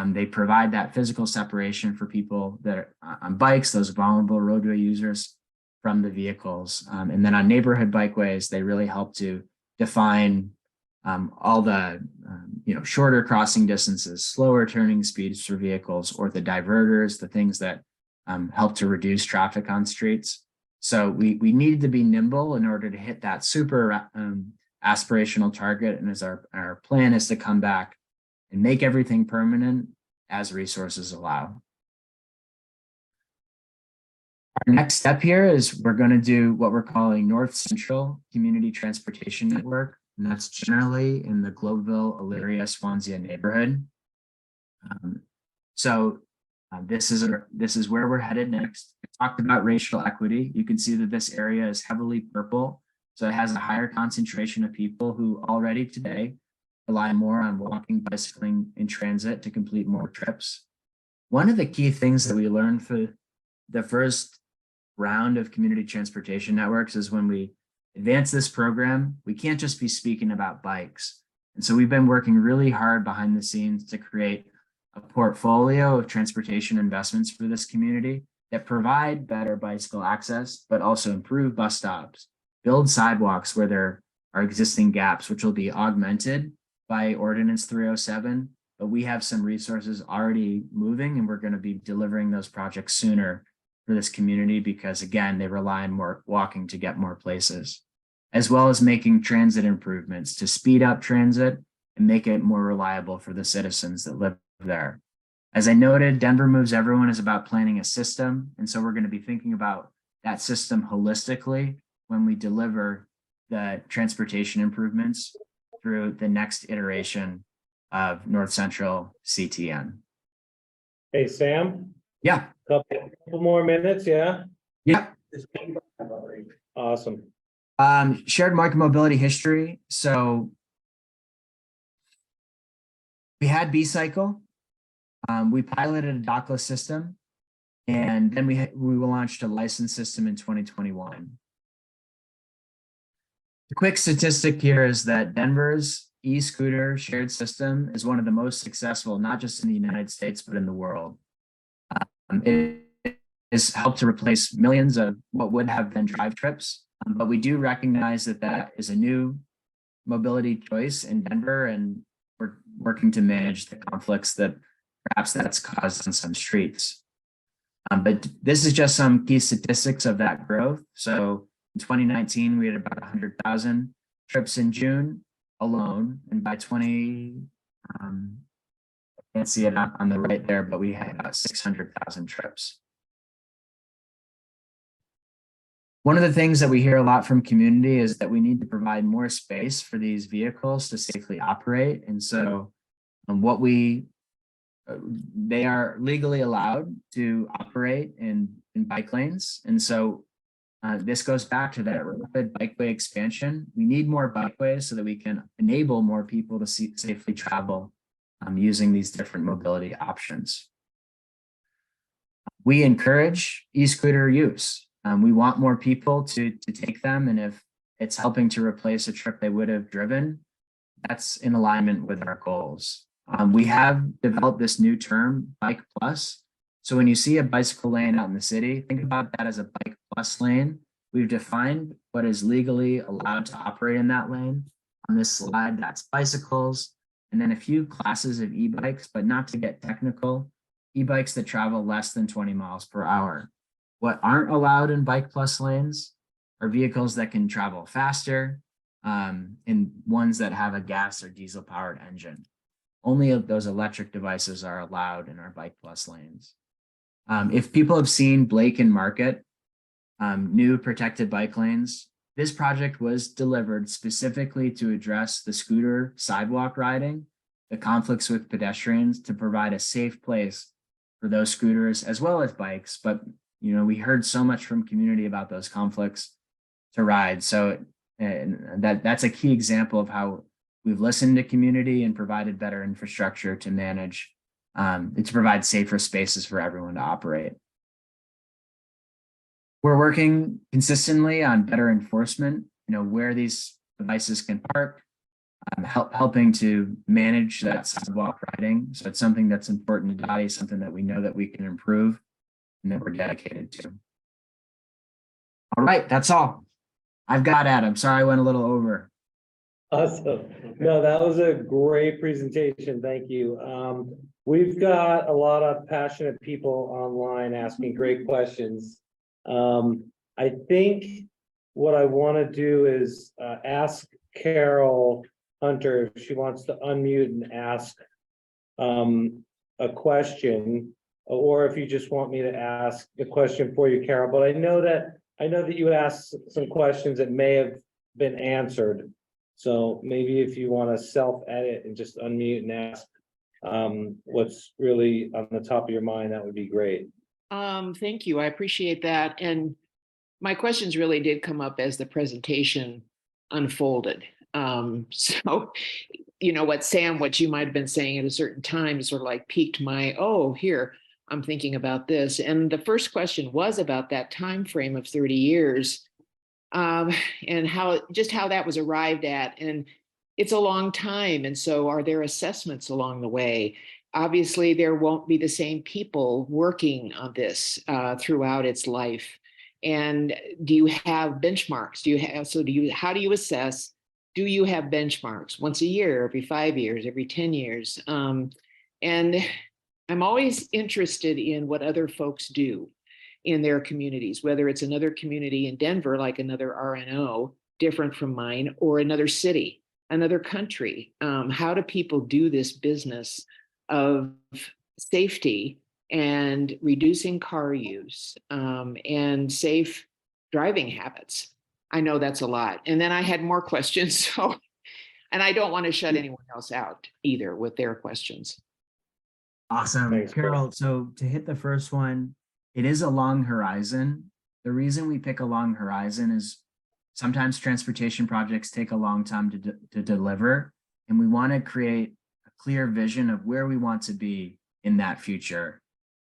They provide that physical separation for people that are on bikes, those vulnerable roadway users, from the vehicles. And then on neighborhood bikeways, they really help to define all the shorter crossing distances, slower turning speeds for vehicles, or the diverters, the things that help to reduce traffic on streets. So we needed to be nimble in order to hit that super aspirational target. And as our plan is to come back and make everything permanent as resources allow. Our next step here is we're going to do what we're calling North Central Community Transportation Network. And that's generally in the Globeville, Elyria, Swansea neighborhood. This is where we're headed next. I talked about racial equity. You can see that this area is heavily purple. So it has a higher concentration of people who already today rely more on walking, bicycling, and transit to complete more trips. One of the key things that we learned for the first round of community transportation networks is when we advance this program, we can't just be speaking about bikes. And so we've been working really hard behind the scenes to create a portfolio of transportation investments for this community that provide better bicycle access, but also improve bus stops, build sidewalks where there are existing gaps, which will be augmented by Ordinance 307. But we have some resources already moving, and we're going to be delivering those projects sooner for this community because, again, they rely on more walking to get more places, as well as making transit improvements to speed up transit and make it more reliable for the citizens that live there. As I noted, Denver Moves Everyone is about planning a system. And so we're going to be thinking about that system holistically when we deliver the transportation improvements through the next iteration of North Central CTN. Hey, Sam? Yeah. Couple more minutes, yeah? Yeah. Awesome. Shared micromobility history. So we had B-Cycle. We piloted a dockless system, and then we launched a licensed system in 2021. The quick statistic here is that Denver's e-scooter shared system is one of the most successful, not just in the United States, but in the world. It has helped to replace millions of what would have been drive trips, but we do recognize that that is a new mobility choice in Denver, and we're working to manage the conflicts that perhaps that's caused on some streets. But this is just some key statistics of that growth. So in 2019, we had about 100,000 trips in June alone. And by I can't see it on the right there, but we had about 600,000 trips. One of the things that we hear a lot from community is that we need to provide more space for these vehicles to safely operate. And so they are legally allowed to operate in bike lanes. And so this goes back to that rapid bikeway expansion. We need more bikeways so that we can enable more people to safely travel using these different mobility options. We encourage e-scooter use. We want more people to take them, and if it's helping to replace a trip they would have driven, that's in alignment with our goals. We have developed this new term, Bike Plus. So when you see a bicycle lane out in the city, think about that as a Bike Plus lane. We've defined what is legally allowed to operate in that lane. On this slide, that's bicycles, and then a few classes of e-bikes, but not to get technical, e-bikes that travel less than 20 miles per hour. What aren't allowed in Bike Plus lanes are vehicles that can travel faster, and ones that have a gas or diesel powered engine. Only of those electric devices are allowed in our Bike Plus lanes. If people have seen Blake and Market, new protected bike lanes, this project was delivered specifically to address the scooter sidewalk riding, the conflicts with pedestrians, to provide a safe place for those scooters as well as bikes. But we heard so much from community about those conflicts to ride. So that's a key example of how we've listened to community and provided better infrastructure to manage, to provide safer spaces for everyone to operate. We're working consistently on better enforcement, where these devices can park, helping to manage that sidewalk riding. So it's something that's important to Dottie, something that we know that we can improve and that we're dedicated to. All right, that's all I've got, Adam. Sorry, I went a little over. Awesome. No, that was a great presentation. Thank you. We've got a lot of passionate people online asking great questions. I think what I want to do is ask Carol Hunter if she wants to unmute and ask a question, or if you just want me to ask a question for you, Carol. But I know that you asked some questions that may have been answered. So maybe if you want to self-edit and just unmute and ask what's really on the top of your mind, that would be great. Thank you. I appreciate that. And my questions really did come up as the presentation unfolded. So, what you might have been saying at a certain time sort of like piqued my, here, I'm thinking about this. And the first question was about that time frame of 30 years. And how that was arrived at. And it's a long time. And so are there assessments along the way? Obviously, there won't be the same people working on this throughout its life. And do you have benchmarks? How do you assess? Do you have benchmarks once a year, every 5 years, every 10 years? And I'm always interested in what other folks do in their communities, whether it's another community in Denver, like another RNO, different from mine, or another city, another country. How do people do this business of safety and reducing car use and safe driving habits? I know that's a lot. And then I had more questions. And I don't want to shut anyone else out either with their questions. Awesome. Thanks, Carol, so to hit the first one, it is a long horizon. The reason we pick a long horizon is sometimes transportation projects take a long time to deliver, and we want to create a clear vision of where we want to be in that future.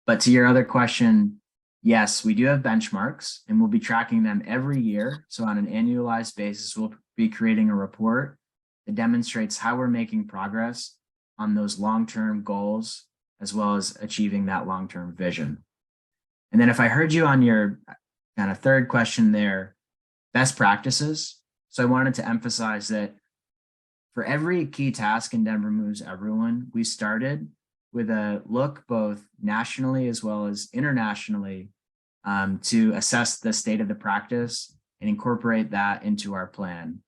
But to your other question, yes, we do have benchmarks, and we'll be tracking them every year. So on an annualized basis, we'll be creating a report that demonstrates how we're making progress on those long-term goals, as well as achieving that long-term vision. And then if I heard you on your kind of third question there, best practices. So I wanted to emphasize that for every key task in Denver Moves Everyone, we started with a look both nationally as well as internationally to assess the state of the practice and incorporate that into our plan.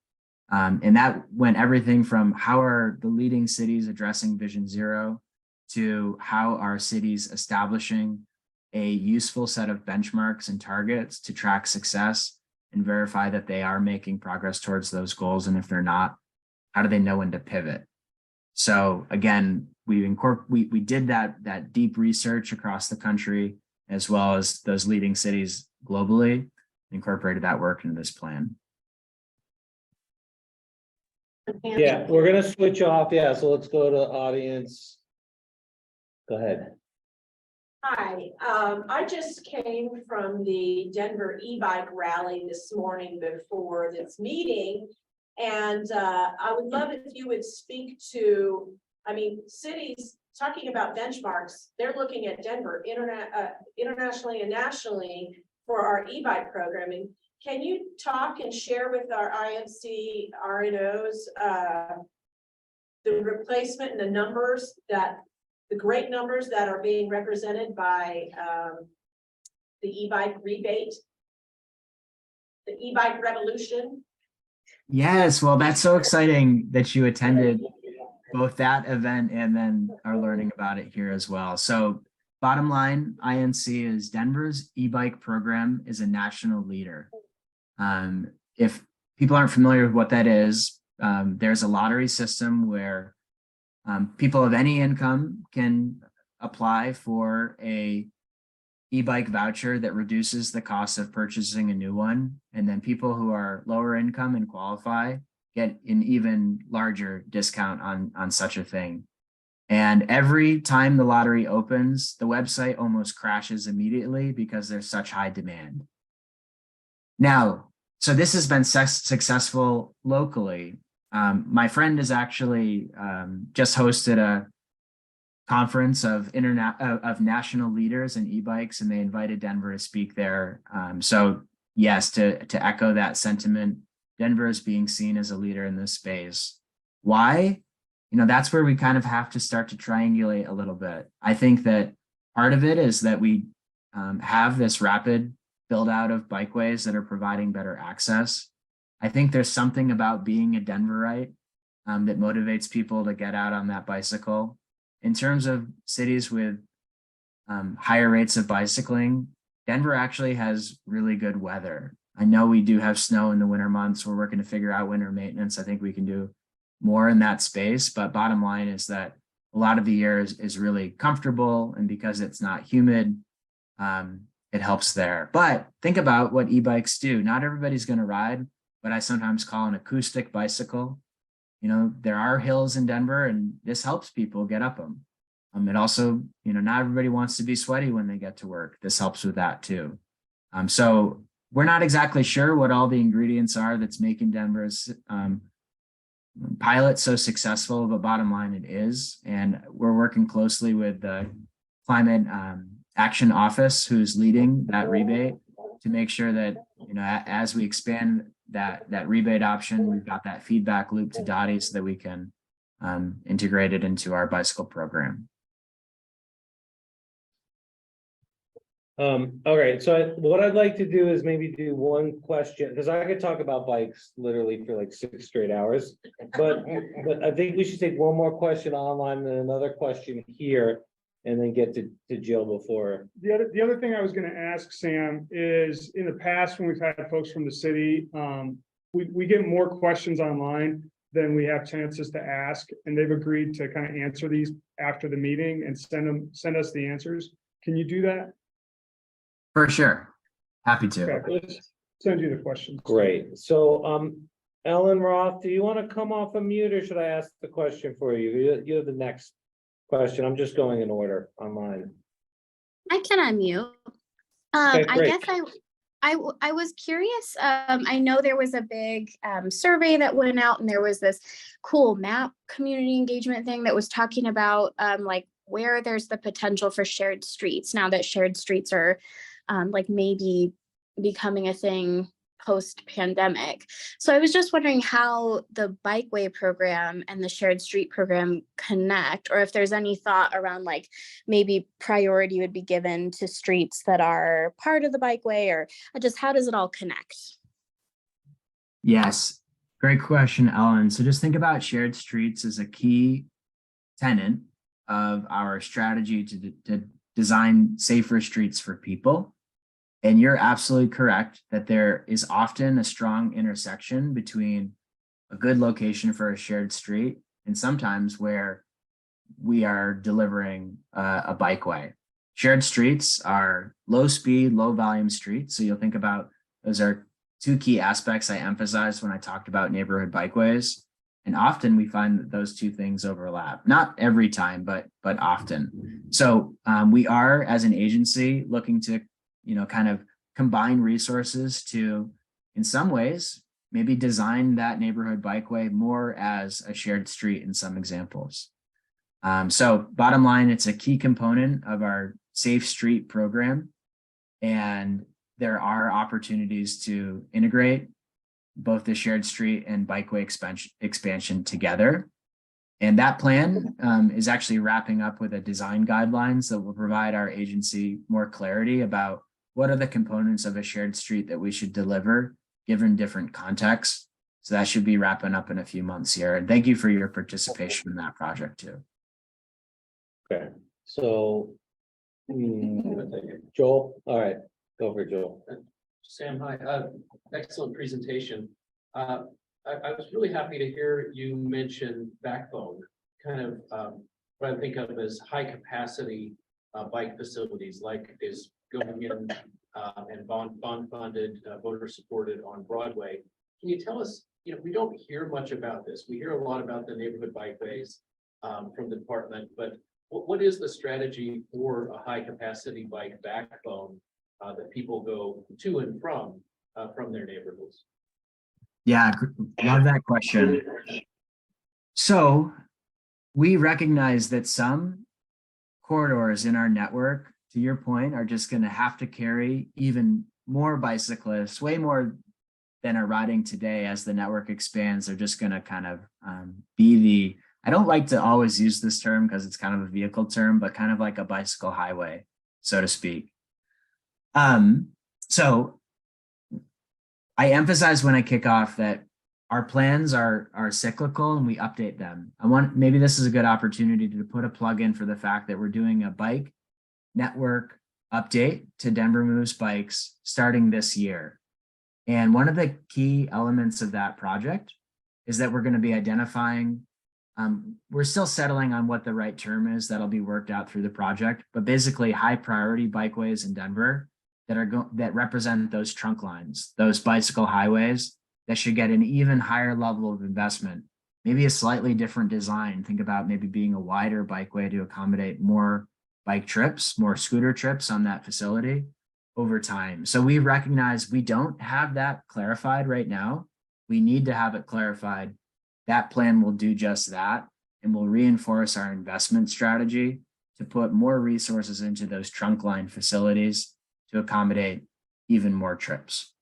And that went everything from how are the leading cities addressing Vision Zero to how are cities establishing a useful set of benchmarks and targets to track success and verify that they are making progress towards those goals. And if they're not, how do they know when to pivot? So again, we did that deep research across the country, as well as those leading cities globally, incorporated that work into this plan. Yeah, we're gonna switch off. Yeah, so let's go to audience. Go ahead. Hi, I just came from the Denver e-bike rally this morning before this meeting. And I would love if you would speak to, I mean, cities talking about benchmarks, they're looking at Denver internationally and nationally for our e-bike programming. Can you talk and share with our IMC RNOs the replacement and the numbers that the great numbers that are being represented by the e-bike rebate, the e-bike revolution? Yes, well, that's so exciting that you attended both that event and then are learning about it here as well. So bottom line, INC is Denver's e-bike program is a national leader. If people aren't familiar with what that is, there's a lottery system where people of any income can apply for a e-bike voucher that reduces the cost of purchasing a new one. And then people who are lower income and qualify get an even larger discount on such a thing. And every time the lottery opens, the website almost crashes immediately because there's such high demand. Now, so this has been successful locally. My friend has actually just hosted a conference of national leaders in e-bikes, and they invited Denver to speak there. So yes, to echo that sentiment, Denver is being seen as a leader in this space. Why? You know, that's where we kind of have to start to triangulate a little bit. I think that part of it is that we have this rapid build out of bikeways that are providing better access. I think there's something about being a Denverite that motivates people to get out on that bicycle. In terms of cities with higher rates of bicycling, Denver actually has really good weather. I know we do have snow in the winter months. We're working to figure out winter maintenance. I think we can do more in that space, but bottom line is that a lot of the year is really comfortable, and because it's not humid, it helps there. But think about what e-bikes do. Not everybody's going to ride what I sometimes call an acoustic bicycle. You know, there are hills in Denver, and this helps people get up them. It also, you know, not everybody wants to be sweaty when they get to work. This helps with that too. So we're not exactly sure what all the ingredients are that's making Denver's pilot so successful, but bottom line it is. And we're working closely with the Climate Action Office, who's leading that rebate, to make sure that, you know, as we expand that rebate option, we've got that feedback loop to Dottie so that we can integrate it into our bicycle program. All right, so what I'd like to do is maybe do one question, because I could talk about bikes literally for like 6 straight hours. But I think we should take one more question online and another question here, and then get to Jill before. The other thing I was gonna ask, Sam, is in the past, when we've had folks from the city, we get more questions online than we have chances to ask, and they've agreed to kind of answer these after the meeting and send us the answers. Can you do that? For sure. Happy to. Okay, let's send you the questions. Great. So, Ellen Roth, do you want to come off a mute, or should I ask the question for you? You're the next question. I'm just going in order online. I can unmute. Okay, I great. guess I was curious. I know there was a big survey that went out, and there was this cool map community engagement thing that was talking about like where there's the potential for shared streets now that shared streets are like maybe becoming a thing post-pandemic. So I was just wondering how the bikeway program and the shared street program connect, or if there's any thought around like maybe priority would be given to streets that are part of the bikeway, or just how does it all connect? Yes, great question, Ellen. So just think about shared streets as a key tenet of our strategy to design safer streets for people. And you're absolutely correct that there is often a strong intersection between a good location for a shared street and sometimes where we are delivering a bikeway. Shared streets are low speed, low volume streets. So you'll think about those are two key aspects I emphasized when I talked about neighborhood bikeways. And often we find that those two things overlap, not every time, but often. So we are, as an agency, looking to, kind of combine resources to, in some ways, maybe design that neighborhood bikeway more as a shared street in some examples. So bottom line, it's a key component of our Safe Street program. And there are opportunities to integrate both the shared street and bikeway expansion together. And that plan is actually wrapping up with a design guidelines that will provide our agency more clarity about what are the components of a shared street that we should deliver given different contexts. So that should be wrapping up in a few months here. And thank you for your participation in that project too. Okay, so. Joel, all right, go for it, Joel. Sam, hi, excellent presentation. I was really happy to hear you mention backbone, kind of what I think of as high capacity bike facilities, like is going in and bond funded, voter supported on Broadway. Can you tell us, we don't hear much about this. We hear a lot about the neighborhood bikeways from the department, but what is the strategy for a high capacity bike backbone that people go to and from their neighborhoods? Yeah, love that question. So we recognize that some corridors in our network, to your point, are just going to have to carry even more bicyclists, way more than are riding today. As the network expands, they're just going to kind of be the, I don't like to always use this term because it's kind of a vehicle term, but kind of like a bicycle highway, so to speak. So I emphasize when I kick off that our plans are cyclical and we update them. Maybe this is a good opportunity to put a plug in for the fact that we're doing a bike network update to Denver Moves Bikes starting this year. And one of the key elements of that project is that we're going to be identifying, we're still settling on what the right term is that'll be worked out through the project, but basically high priority bikeways in Denver that represent those trunk lines, those bicycle highways that should get an even higher level of investment, maybe a slightly different design. Think about maybe being a wider bikeway to accommodate more bike trips, more scooter trips on that facility over time. So we recognize we don't have that clarified right now. We need to have it clarified. That plan will do just that and will reinforce our investment strategy to put more resources into those trunk line facilities to accommodate even more trips.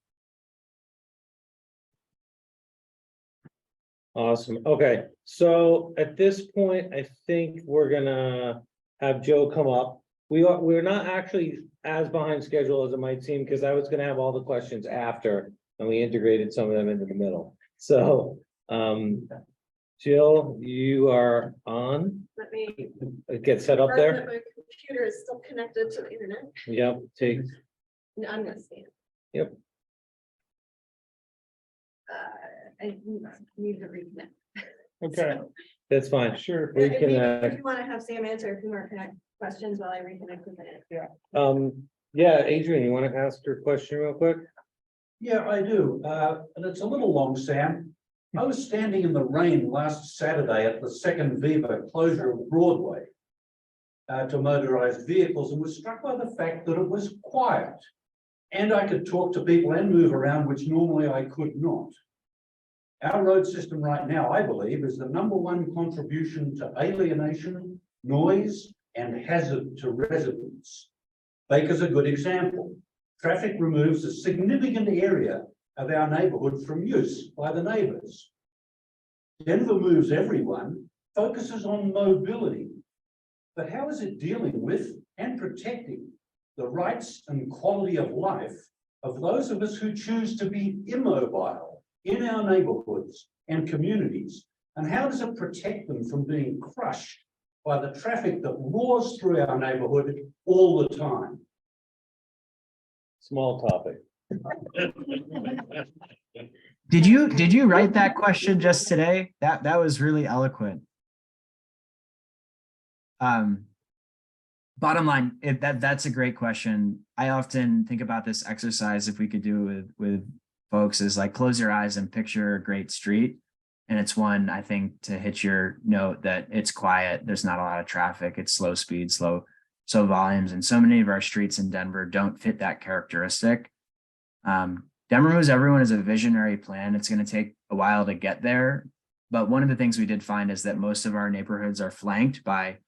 Awesome. Okay, so at this point, I think we're gonna have Joe come up. We're not actually as behind schedule as it might seem, because I was gonna have all the questions after, and we integrated some of them into the middle. So, Jill, you are on. Let me. Get set up there. My computer is still connected to the internet. Yep, take. No, I'm gonna stand. Yep. I need to reconnect. Okay, That's fine. sure. We If can, you want to have Sam answer a few more questions while I reconnect with it. yeah, Adrian, you want to ask your question real quick? Yeah, I do. And it's a little long, Sam. I was standing in the rain last Saturday at the second Viva closure of Broadway to motorized vehicles and was struck by the fact that it was quiet. And I could talk to people and move around, which normally I could not. Our road system right now, I believe, is the #1 contribution to alienation, noise, and hazard to residents. Baker's a good example. Traffic removes a significant area of our neighborhood from use by the neighbors. Denver Moves Everyone focuses on mobility, but how is it dealing with and protecting the rights and quality of life of those of us who choose to be immobile in our neighborhoods and communities? And how does it protect them from being crushed by the traffic that roars through our neighborhood all the time? Small topic. Did you write that question just today? That was really eloquent. Bottom line, that's a great question. I often think about this exercise, if we could do it with folks, is like close your eyes and picture a great street. And it's one, I think, to hit your note that it's quiet, there's not a lot of traffic, it's slow speed, slow volumes. And so many of our streets in Denver don't fit that characteristic. Denver Moves Everyone is a visionary plan. It's going to take a while to get there. But one of the things we did find is that most of our neighborhoods are flanked by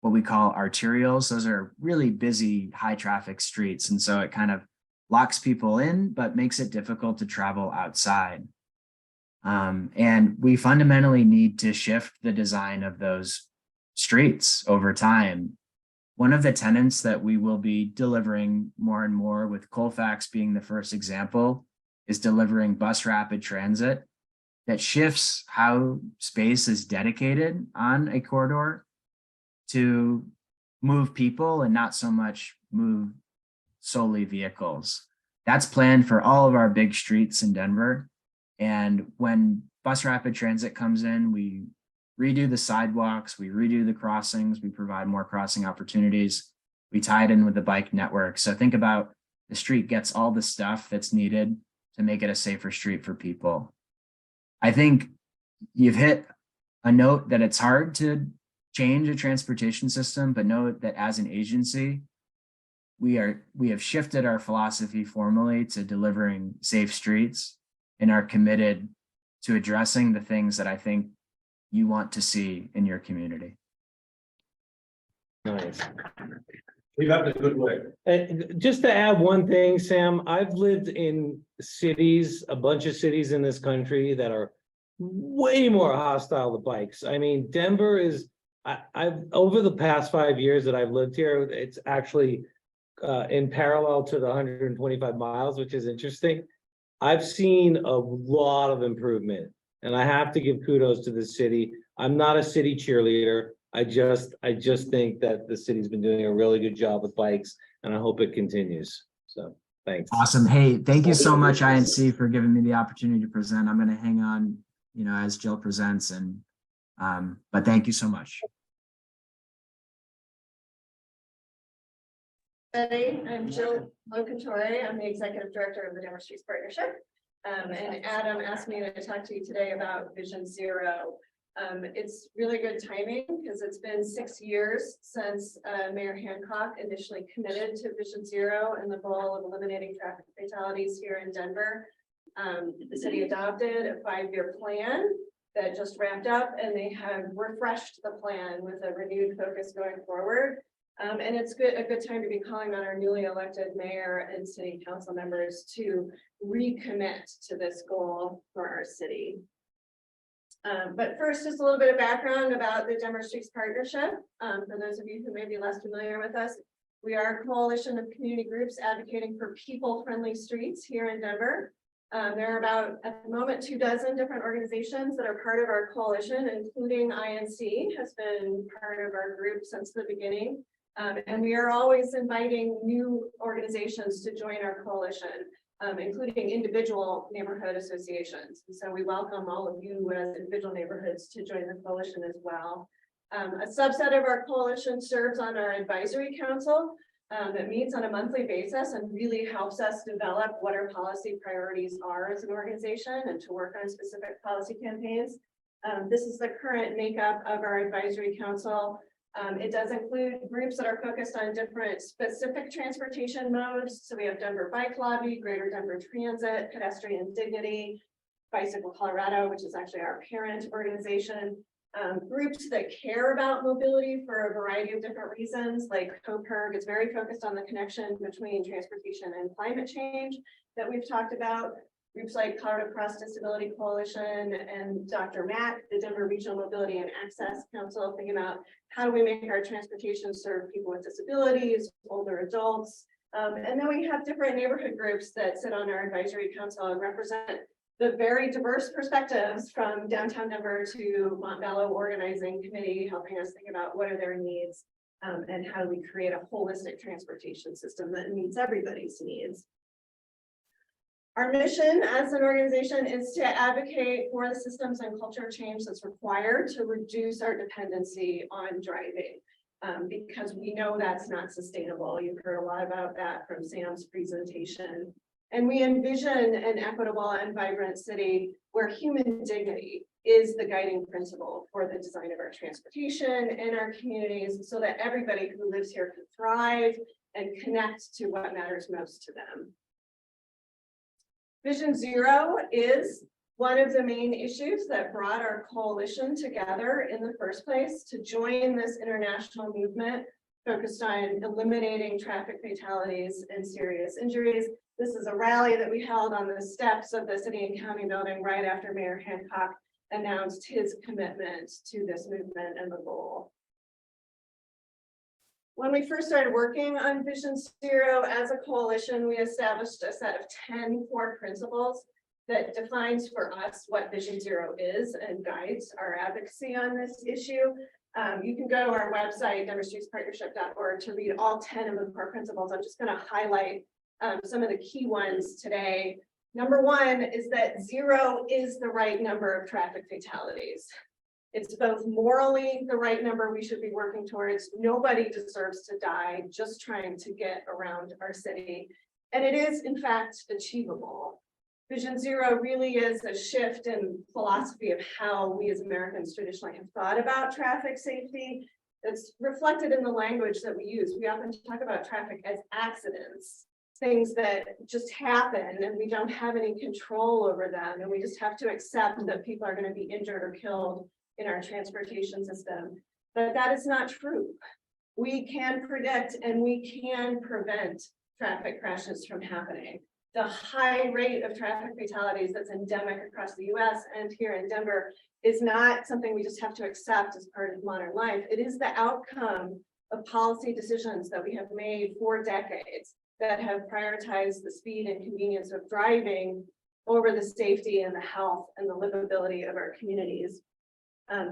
what we call arterials. Those are really busy, high traffic streets. And so it kind of locks people in, but makes it difficult to travel outside. And we fundamentally need to shift the design of those streets over time. One of the tenets that we will be delivering more and more, with Colfax being the first example, is delivering bus rapid transit that shifts how space is dedicated on a corridor to move people and not so much move solely vehicles. That's planned for all of our big streets in Denver. And when bus rapid transit comes in, we redo the sidewalks, we redo the crossings, we provide more crossing opportunities, we tie it in with the bike network. So think about the street gets all the stuff that's needed to make it a safer street for people. I think you've hit a note that it's hard to change a transportation system, but note that as an agency, we have shifted our philosophy formally to delivering safe streets and are committed to addressing the things that I think you want to see in your community. Nice. Keep up the good work. Just to add one thing, Sam, I've lived in cities, a bunch of cities in this country that are way more hostile to bikes. I mean, Denver is, I've over the past 5 years that I've lived here, it's actually in parallel to the 125 miles, which is interesting. I've seen a lot of improvement, and I have to give kudos to the city. I'm not a city cheerleader. I just think that the city's been doing a really good job with bikes, and I hope it continues. So thanks. Awesome. Hey, thank you so much, INC, for giving me the opportunity to present. I'm going to hang on, as Jill presents, and but thank you so much. I'm Jill Lacantore. I'm the Executive Director of the Denver Streets Partnership. And Adam asked me to talk to you today about Vision Zero. It's really good timing because it's been 6 years since Mayor Hancock initially committed to Vision Zero and the goal of eliminating traffic fatalities here in Denver. The city adopted a 5-year plan that just wrapped up, and they have refreshed the plan with a renewed focus going forward. And it's a good time to be calling on our newly elected mayor and city council members to recommit to this goal for our city. But first, just a little bit of background about the Denver Streets Partnership. For those of you who may be less familiar with us, we are a coalition of community groups advocating for people-friendly streets here in Denver. There are about, at the moment, 24 different organizations that are part of our coalition, including INC has been part of our group since the beginning. And we are always inviting new organizations to join our coalition, including individual neighborhood associations. And so we welcome all of you as individual neighborhoods to join the coalition as well. A subset of our coalition serves on our advisory council that meets on a monthly basis and really helps us develop what our policy priorities are as an organization and to work on specific policy campaigns. This is the current makeup of our advisory council. It does include groups that are focused on different specific transportation modes. So we have Denver Bike Lobby, Greater Denver Transit, Pedestrian Dignity, Bicycle Colorado, which is actually our parent organization. Groups that care about mobility for a variety of different reasons, like COPERG is very focused on the connection between transportation and climate change that we've talked about. Groups like Colorado Cross Disability Coalition and Dr. Mack, the Denver Regional Mobility and Access Council, thinking about how do we make our transportation serve people with disabilities, older adults. And then we have different neighborhood groups that sit on our advisory council and represent the very diverse perspectives from downtown Denver to Montbello Organizing Committee, helping us think about what are their needs and how do we create a holistic transportation system that meets everybody's needs. Our mission as an organization is to advocate for the systems and culture change that's required to reduce our dependency on driving. Because we know that's not sustainable. You've heard a lot about that from Sam's presentation. And we envision an equitable and vibrant city where human dignity is the guiding principle for the design of our transportation and our communities so that everybody who lives here can thrive and connect to what matters most to them. Vision Zero is one of the main issues that brought our coalition together in the first place to join this international movement focused on eliminating traffic fatalities and serious injuries. This is a rally that we held on the steps of the City and County building right after Mayor Hancock announced his commitment to this movement and the goal. When we first started working on Vision Zero as a coalition, we established a set of 10 core principles that defines for us what Vision Zero is and guides our advocacy on this issue. You can go to our website, denverstreetspartnership.org, to read all 10 of the core principles. I'm just going to highlight some of the key ones today. Number one is that 0 is the right number of traffic fatalities. It's both morally the right number we should be working towards. Nobody deserves to die just trying to get around our city. And it is, in fact, achievable. Vision Zero really is a shift in philosophy of how we as Americans traditionally have thought about traffic safety. It's reflected in the language that we use. We often talk about traffic as accidents, things that just happen and we don't have any control over them. And we just have to accept that people are going to be injured or killed in our transportation system. But that is not true. We can predict and we can prevent traffic crashes from happening. The high rate of traffic fatalities that's endemic across the US and here in Denver is not something we just have to accept as part of modern life. It is the outcome of policy decisions that we have made for decades that have prioritized the speed and convenience of driving over the safety and the health and the livability of our communities.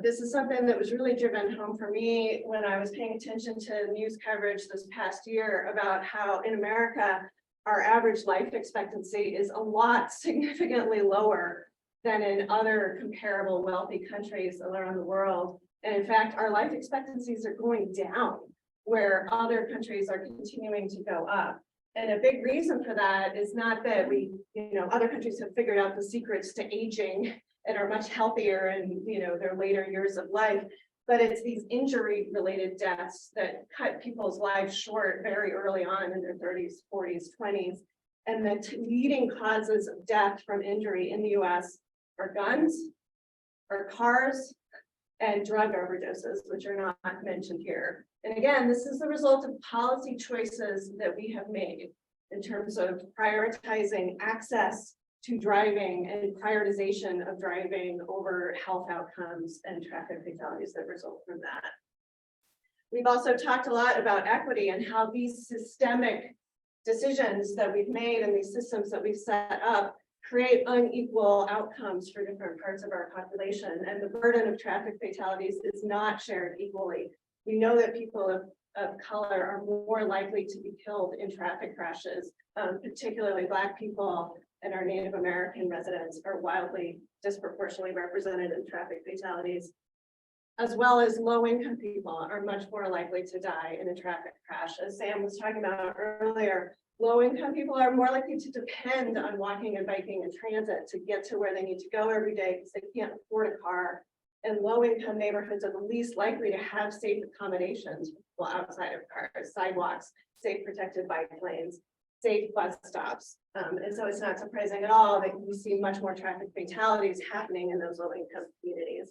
This is something that was really driven home for me when I was paying attention to news coverage this past year about how in America, our average life expectancy is a lot significantly lower than in other comparable wealthy countries around the world. And in fact, our life expectancies are going down where other countries are continuing to go up. And a big reason for that is not that other countries have figured out the secrets to aging and are much healthier in their later years of life, but it's these injury related deaths that cut people's lives short very early on in their 30s, 40s, 20s. And the leading causes of death from injury in the US are guns, are cars, and drug overdoses, which are not mentioned here. And again, this is the result of policy choices that we have made in terms of prioritizing access to driving and prioritization of driving over health outcomes and traffic fatalities that result from that. We've also talked a lot about equity and how these systemic decisions that we've made and these systems that we've set up create unequal outcomes for different parts of our population. And the burden of traffic fatalities is not shared equally. We know that people of color are more likely to be killed in traffic crashes, particularly Black people and our Native American residents are wildly disproportionately represented in traffic fatalities, as well as low-income people are much more likely to die in a traffic crash. As Sam was talking about earlier, low-income people are more likely to depend on walking and biking and transit to get to where they need to go every day because they can't afford a car. And low-income neighborhoods are the least likely to have safe accommodations for people outside of cars, sidewalks, safe protected bike lanes, safe bus stops. And so it's not surprising at all that we see much more traffic fatalities happening in those low-income communities.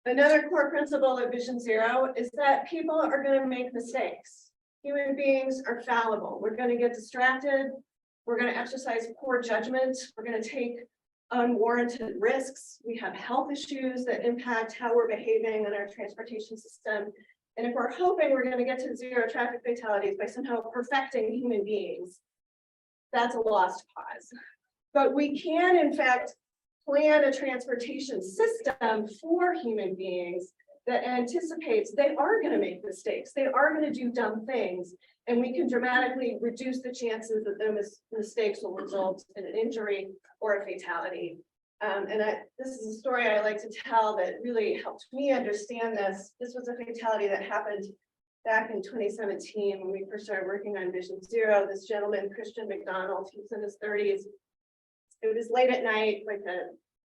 Another core principle of Vision Zero is that people are going to make mistakes. Human beings are fallible. We're going to get distracted. We're going to exercise poor judgment. We're going to take unwarranted risks. We have health issues that impact how we're behaving in our transportation system. And if we're hoping we're going to get to zero traffic fatalities by somehow perfecting human beings, that's a lost cause. But we can, in fact, plan a transportation system for human beings that anticipates they are gonna make mistakes, they are gonna do dumb things, and we can dramatically reduce the chances that those mistakes will result in an injury or a fatality. This is a story I like to tell that really helped me understand this. This was a fatality that happened back in 2017 when we first started working on Vision Zero. This gentleman, Christian McDonald, he was in his 30s. It was late at night, like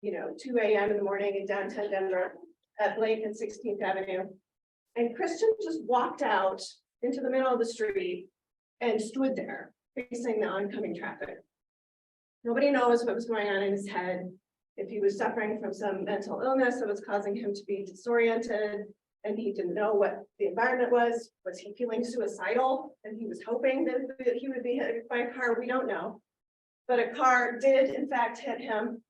2 a.m. in the morning in downtown Denver at Blake and 16th Avenue. And Christian just walked out into the middle of the street and stood there facing the oncoming traffic. Nobody knows what was going on in his head, if he was suffering from some mental illness that was causing him to be disoriented, and he didn't know what the environment was. Was he feeling suicidal and he was hoping that he would be hit by a car? We don't know. But a car did in fact hit him,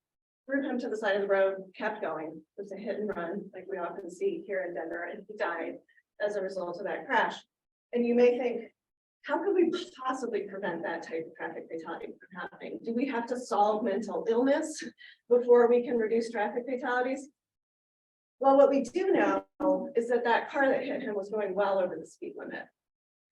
threw him to the side of the road, kept going. It was a hit and run like we often see here in Denver, and he died as a result of that crash. And you may think, how could we possibly prevent that type of traffic fatality from happening? Do we have to solve mental illness before we can reduce traffic fatalities? Well, what we do know is that that car that hit him was going well over the speed limit.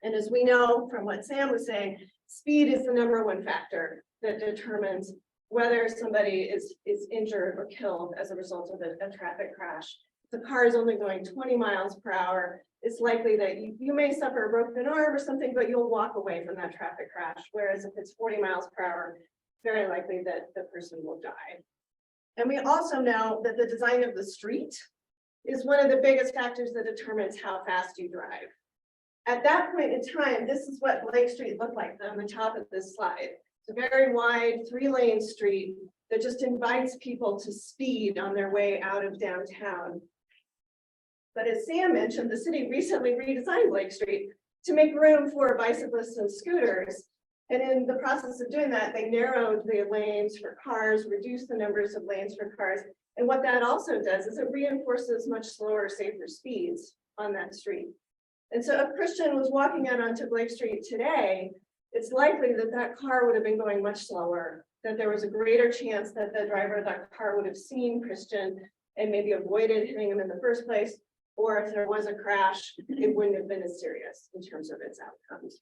And as we know from what Sam was saying, speed is the #1 factor that determines whether somebody is injured or killed as a result of a traffic crash. If the car is only going 20 miles per hour, it's likely that you may suffer a broken arm or something, but you'll walk away from that traffic crash. Whereas if it's 40 miles per hour, very likely that the person will die. And we also know that the design of the street is one of the biggest factors that determines how fast you drive. At that point in time, this is what Blake Street looked like on the top of this slide. It's a very wide 3-lane street that just invites people to speed on their way out of downtown. But as Sam mentioned, the city recently redesigned Blake Street to make room for bicyclists and scooters. And in the process of doing that, they narrowed the lanes for cars, reduced the numbers of lanes for cars. And what that also does is it reinforces much slower, safer speeds on that street. And so if Christian was walking out onto Blake Street today, it's likely that that car would have been going much slower, that there was a greater chance that the driver of that car would have seen Christian and maybe avoided hitting him in the first place. Or if there was a crash, it wouldn't have been as serious in terms of its outcomes.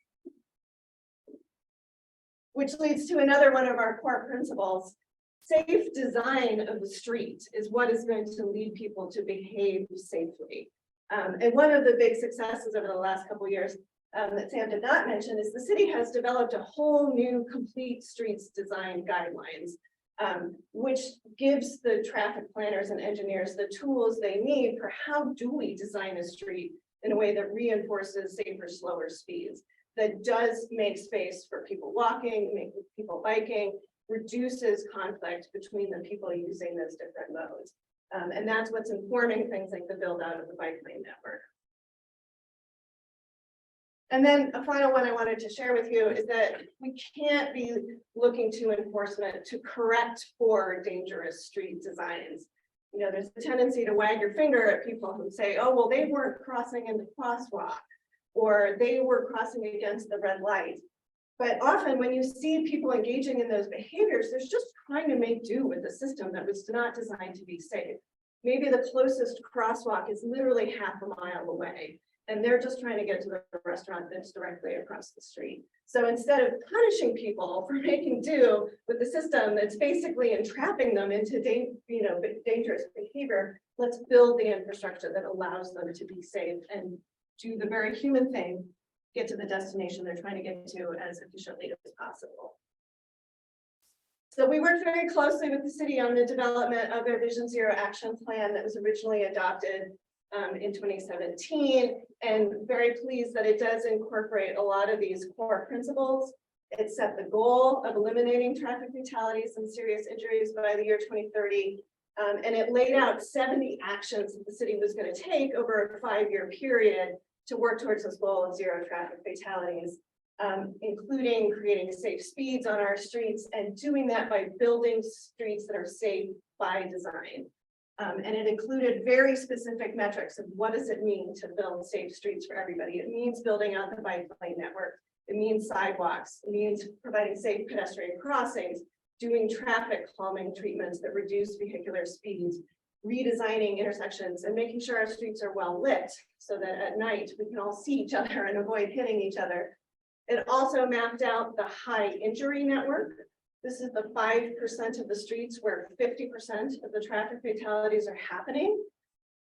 Which leads to another one of our core principles. Safe design of the street is what is going to lead people to behave safely. And one of the big successes over the last couple of years that Sam did not mention is the city has developed a whole new complete streets design guidelines, which gives the traffic planners and engineers the tools they need for how do we design a street in a way that reinforces safer, slower speeds, that does make space for people walking, make people biking, reduces conflict between the people using those different modes. And that's what's informing things like the build out of the bike lane network. And then a final one I wanted to share with you is that we can't be looking to enforcement to correct for dangerous street designs. You know, there's a tendency to wag your finger at people who say, oh, well, they weren't crossing in the crosswalk, or they were crossing against the red light. But often when you see people engaging in those behaviors, they're just trying to make do with a system that was not designed to be safe. Maybe the closest crosswalk is literally half a mile away, and they're just trying to get to the restaurant that's directly across the street. So instead of punishing people for making do with the system that's basically entrapping them into dangerous behavior, let's build the infrastructure that allows them to be safe and do the very human thing, get to the destination they're trying to get to as efficiently as possible. So we worked very closely with the city on the development of their Vision Zero action plan that was originally adopted in 2017, and very pleased that it does incorporate a lot of these core principles. It set the goal of eliminating traffic fatalities and serious injuries by the year 2030, and it laid out 70 actions that the city was going to take over a 5-year period to work towards this goal of zero traffic fatalities, including creating safe speeds on our streets and doing that by building streets that are safe by design. And it included very specific metrics of what does it mean to build safe streets for everybody. It means building out the bike lane network. It means sidewalks. It means providing safe pedestrian crossings, doing traffic calming treatments that reduce vehicular speeds, redesigning intersections and making sure our streets are well lit so that at night we can all see each other and avoid hitting each other. It also mapped out the high injury network. This is the 5% of the streets where 50% of the traffic fatalities are happening.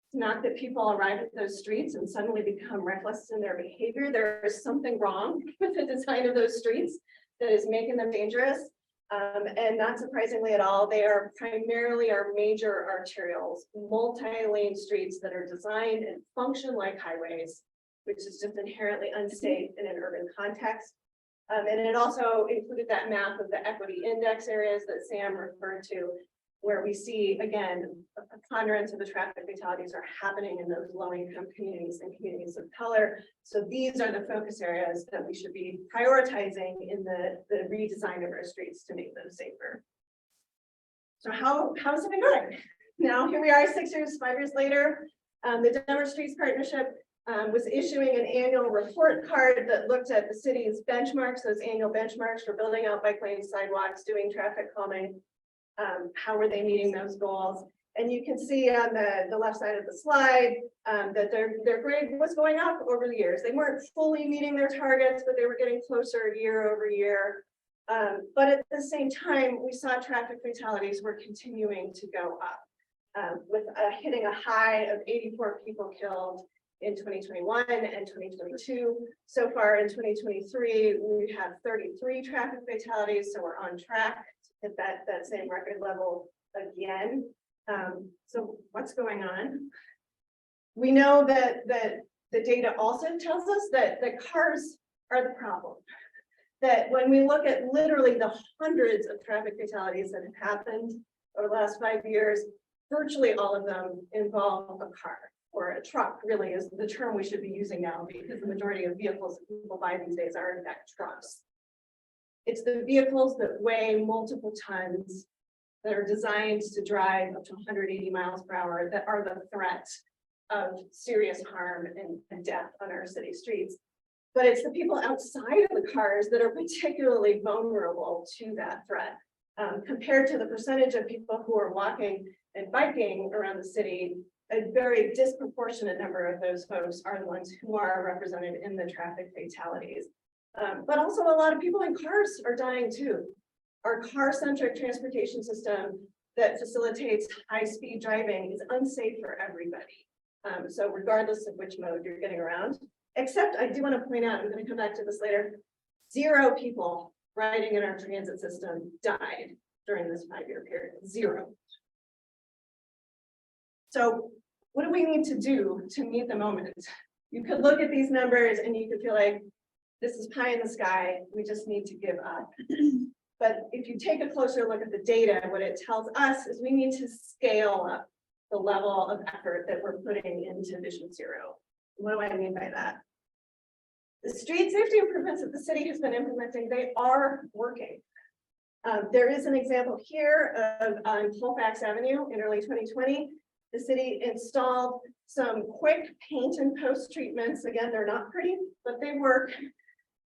It's not that people arrive at those streets and suddenly become reckless in their behavior. There is something wrong with the design of those streets that is making them dangerous. And not surprisingly at all, they are primarily our major arterials, multi-lane streets that are designed and function like highways, which is just inherently unsafe in an urban context. And it also included that map of the equity index areas that Sam referred to, where we see, again, a preponderance of the traffic fatalities are happening in those low-income communities and communities of color. So these are the focus areas that we should be prioritizing in the redesign of our streets to make them safer. So how's it been going? Now, here we are 5 years later. The Denver Streets Partnership was issuing an annual report card that looked at the city's benchmarks, those annual benchmarks for building out bike lanes, sidewalks, doing traffic calming. How were they meeting those goals? And you can see on the left side of the slide that their grade was going up over the years. They weren't fully meeting their targets, but they were getting closer year over year. But at the same time, we saw traffic fatalities were continuing to go up, with hitting a high of 84 people killed in 2021 and 2022. So far in 2023, we have 33 traffic fatalities, so we're on track to hit that same record level again. So what's going on? We know that the data also tells us that the cars are the problem. That when we look at literally the hundreds of traffic fatalities that have happened over the last 5 years, virtually all of them involve a car. Or a truck really is the term we should be using now, because the majority of vehicles that people buy these days are in fact trucks. It's the vehicles that weigh multiple tons, that are designed to drive up to 180 miles per hour, that are the threat of serious harm and death on our city streets. But it's the people outside of the cars that are particularly vulnerable to that threat. Compared to the percentage of people who are walking and biking around the city, a very disproportionate number of those folks are the ones who are represented in the traffic fatalities. But also a lot of people in cars are dying too. Our car-centric transportation system that facilitates high-speed driving is unsafe for everybody. So regardless of which mode you're getting around, except I do want to point out, I'm going to come back to this later, 0 people riding in our transit system died during this 5-year period, 0. So what do we need to do to meet the moment? You could look at these numbers and you could feel like this is pie in the sky, we just need to give up. But if you take a closer look at the data, what it tells us is we need to scale up the level of effort that we're putting into Vision Zero. What do I mean by that? The street safety improvements that the city has been implementing, they are working. There is an example here of on Colfax Avenue in early 2020. The city installed some quick paint and post treatments. Again, they're not pretty, but they work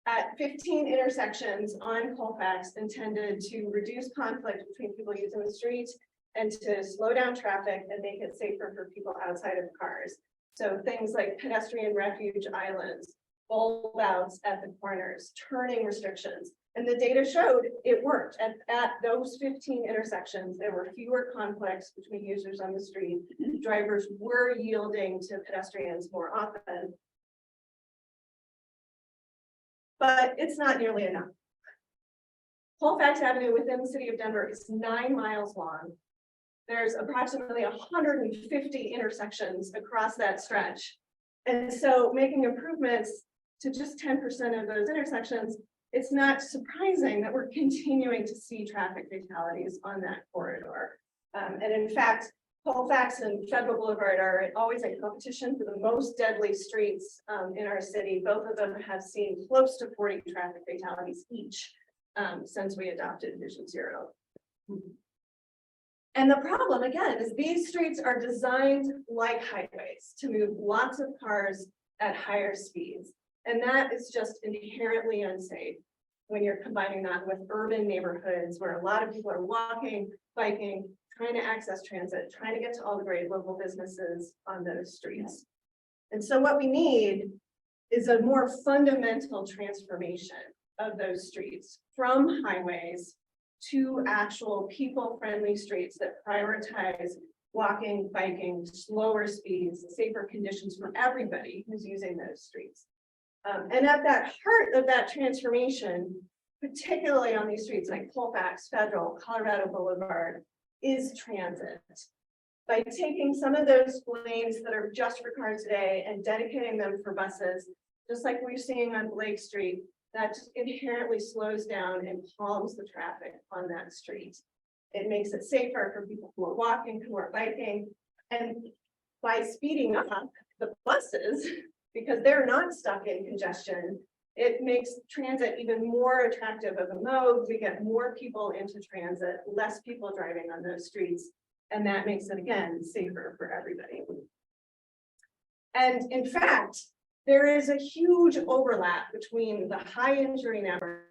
at 15 intersections on Colfax, intended to reduce conflict between people using the street and to slow down traffic and make it safer for people outside of cars. So things like pedestrian refuge islands, bulb outs at the corners, turning restrictions. And the data showed it worked. At those 15 intersections, there were fewer conflicts between users on the street. Drivers were yielding to pedestrians more often. But it's not nearly enough. Colfax Avenue within the city of Denver is 9 miles long. There's approximately 150 intersections across that stretch. And so making improvements to just 10% of those intersections, it's not surprising that we're continuing to see traffic fatalities on that corridor. And in fact, Colfax and Federal Boulevard are always in competition for the most deadly streets in our city. Both of them have seen close to 40 traffic fatalities each since we adopted Vision Zero. And the problem, again, is these streets are designed like highways to move lots of cars at higher speeds. And that is just inherently unsafe when you're combining that with urban neighborhoods where a lot of people are walking, biking, trying to access transit, trying to get to all the great local businesses on those streets. And so what we need is a more fundamental transformation of those streets from highways to actual people-friendly streets that prioritize walking, biking, slower speeds, safer conditions for everybody who's using those streets. And at that heart of that transformation, particularly on these streets like Colfax, Federal, Colorado Boulevard, is transit. By taking some of those lanes that are just for cars today and dedicating them for buses, just like we're seeing on Blake Street, that inherently slows down and calms the traffic on that street. It makes it safer for people who are walking, who are biking, and by speeding up the buses, because they're not stuck in congestion, it makes transit even more attractive of a mode. We get more people into transit, less people driving on those streets, and that makes it, again, safer for everybody. And in fact, there is a huge overlap between the high injury network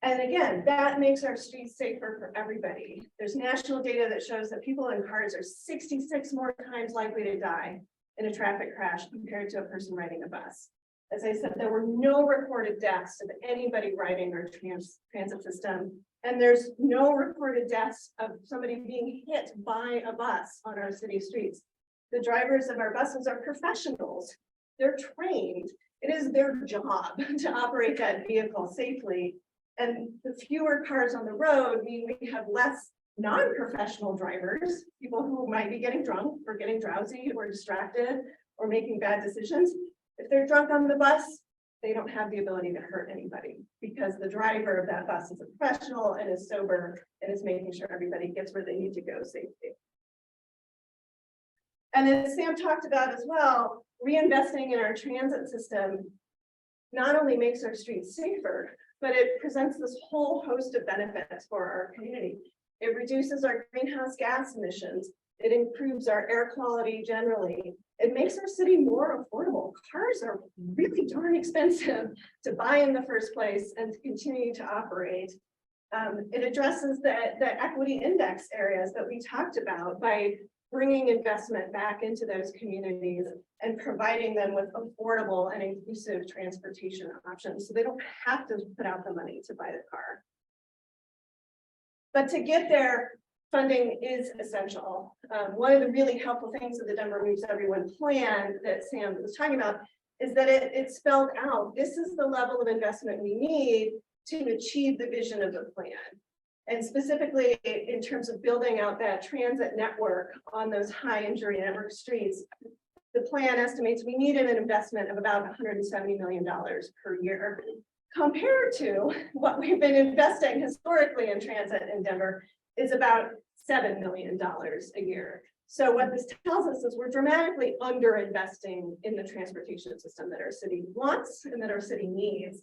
And again, that makes our streets safer for everybody. There's national data that shows that people in cars are 66 more times likely to die in a traffic crash compared to a person riding a bus. As I said, there were no reported deaths of anybody riding our transit system. And there's no reported deaths of somebody being hit by a bus on our city streets. The drivers of our buses are professionals. They're trained. It is their job to operate that vehicle safely. And the fewer cars on the road mean we have less non-professional drivers, people who might be getting drunk or getting drowsy or distracted or making bad decisions. If they're drunk on the bus, they don't have the ability to hurt anybody because the driver of that bus is a professional and is sober and is making sure everybody gets where they need to go safely. And as Sam talked about as well, reinvesting in our transit system not only makes our streets safer, but it presents this whole host of benefits for our community. It reduces our greenhouse gas emissions. It improves our air quality generally. It makes our city more affordable. Cars are really darn expensive to buy in the first place and to continue to operate. It addresses the equity index areas that we talked about by bringing investment back into those communities and providing them with affordable and inclusive transportation options so they don't have to put out the money to buy the car. But to get there, funding is essential. One of the really helpful things of the Denver Moves Everyone plan that Sam was talking about is that it spelled out, this is the level of investment we need to achieve the vision of the plan. And specifically in terms of building out that transit network on those high injury network streets, the plan estimates we needed an investment of about $170 million per year compared to what we've been investing historically in transit in Denver is about $7 million a year. So what this tells us is we're dramatically under investing in the transportation system that our city wants and that our city needs.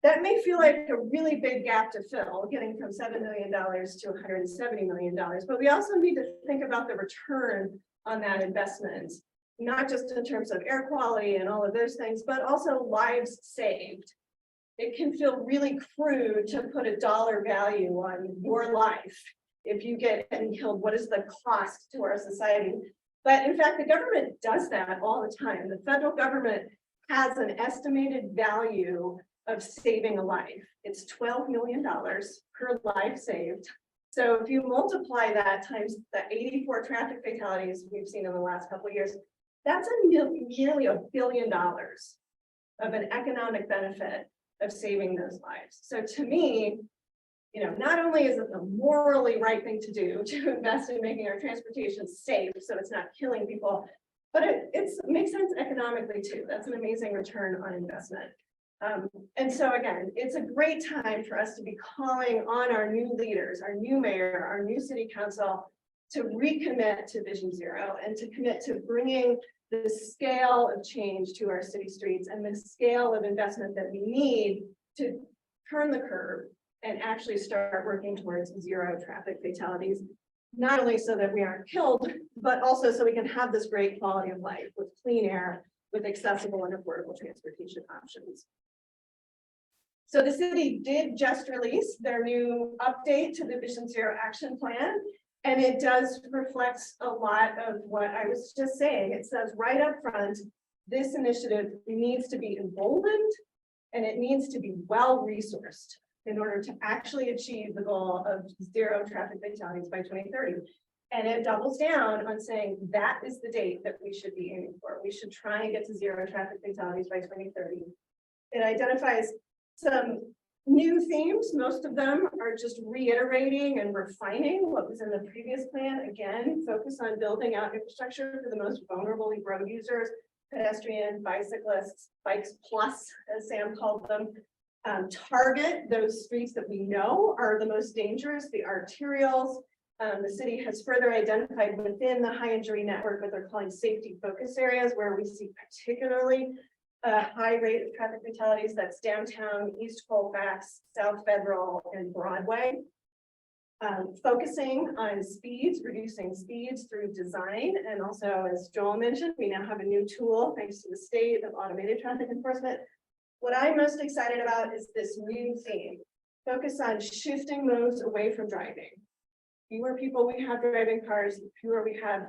That may feel like a really big gap to fill, getting from $7 million to $170 million, but we also need to think about the return on that investment, not just in terms of air quality and all of those things, but also lives saved. It can feel really crude to put a dollar value on your life. If you get killed, what is the cost to our society? But in fact, the government does that all the time. The federal government has an estimated value of saving a life. It's $12 million per life saved. So if you multiply that times the 84 traffic fatalities we've seen in the last couple of years, that's nearly $1 billion of an economic benefit of saving those lives. So to me, not only is it the morally right thing to do to invest in making our transportation safe, so it's not killing people, but it makes sense economically too. That's an amazing return on investment. And so again, it's a great time for us to be calling on our new leaders, our new mayor, our new city council to recommit to Vision Zero and to commit to bringing the scale of change to our city streets and the scale of investment that we need to turn the curve and actually start working towards zero traffic fatalities, not only so that we aren't killed, but also so we can have this great quality of life with clean air, with accessible and affordable transportation options. So the city did just release their new update to the Vision Zero Action Plan, and it does reflect a lot of what I was just saying. It says right up front, this initiative needs to be emboldened and it needs to be well-resourced in order to actually achieve the goal of zero traffic fatalities by 2030. And it doubles down on saying that is the date that we should be aiming for. We should try and get to zero traffic fatalities by 2030. It identifies some new themes. Most of them are just reiterating and refining what was in the previous plan. Again, focus on building out infrastructure for the most vulnerable road users, pedestrians, bicyclists, bikes plus, as Sam called them. Target those streets that we know are the most dangerous, the arterials. The city has further identified within the high injury network what they're calling safety focus areas, where we see particularly a high rate of traffic fatalities. That's downtown, East Colfax, South Federal, and Broadway. Focusing on speeds, reducing speeds through design. And also, as Joel mentioned, we now have a new tool, thanks to the state, of automated traffic enforcement. What I'm most excited about is this new theme. Focus on shifting modes away from driving. Fewer people we have driving cars, fewer we have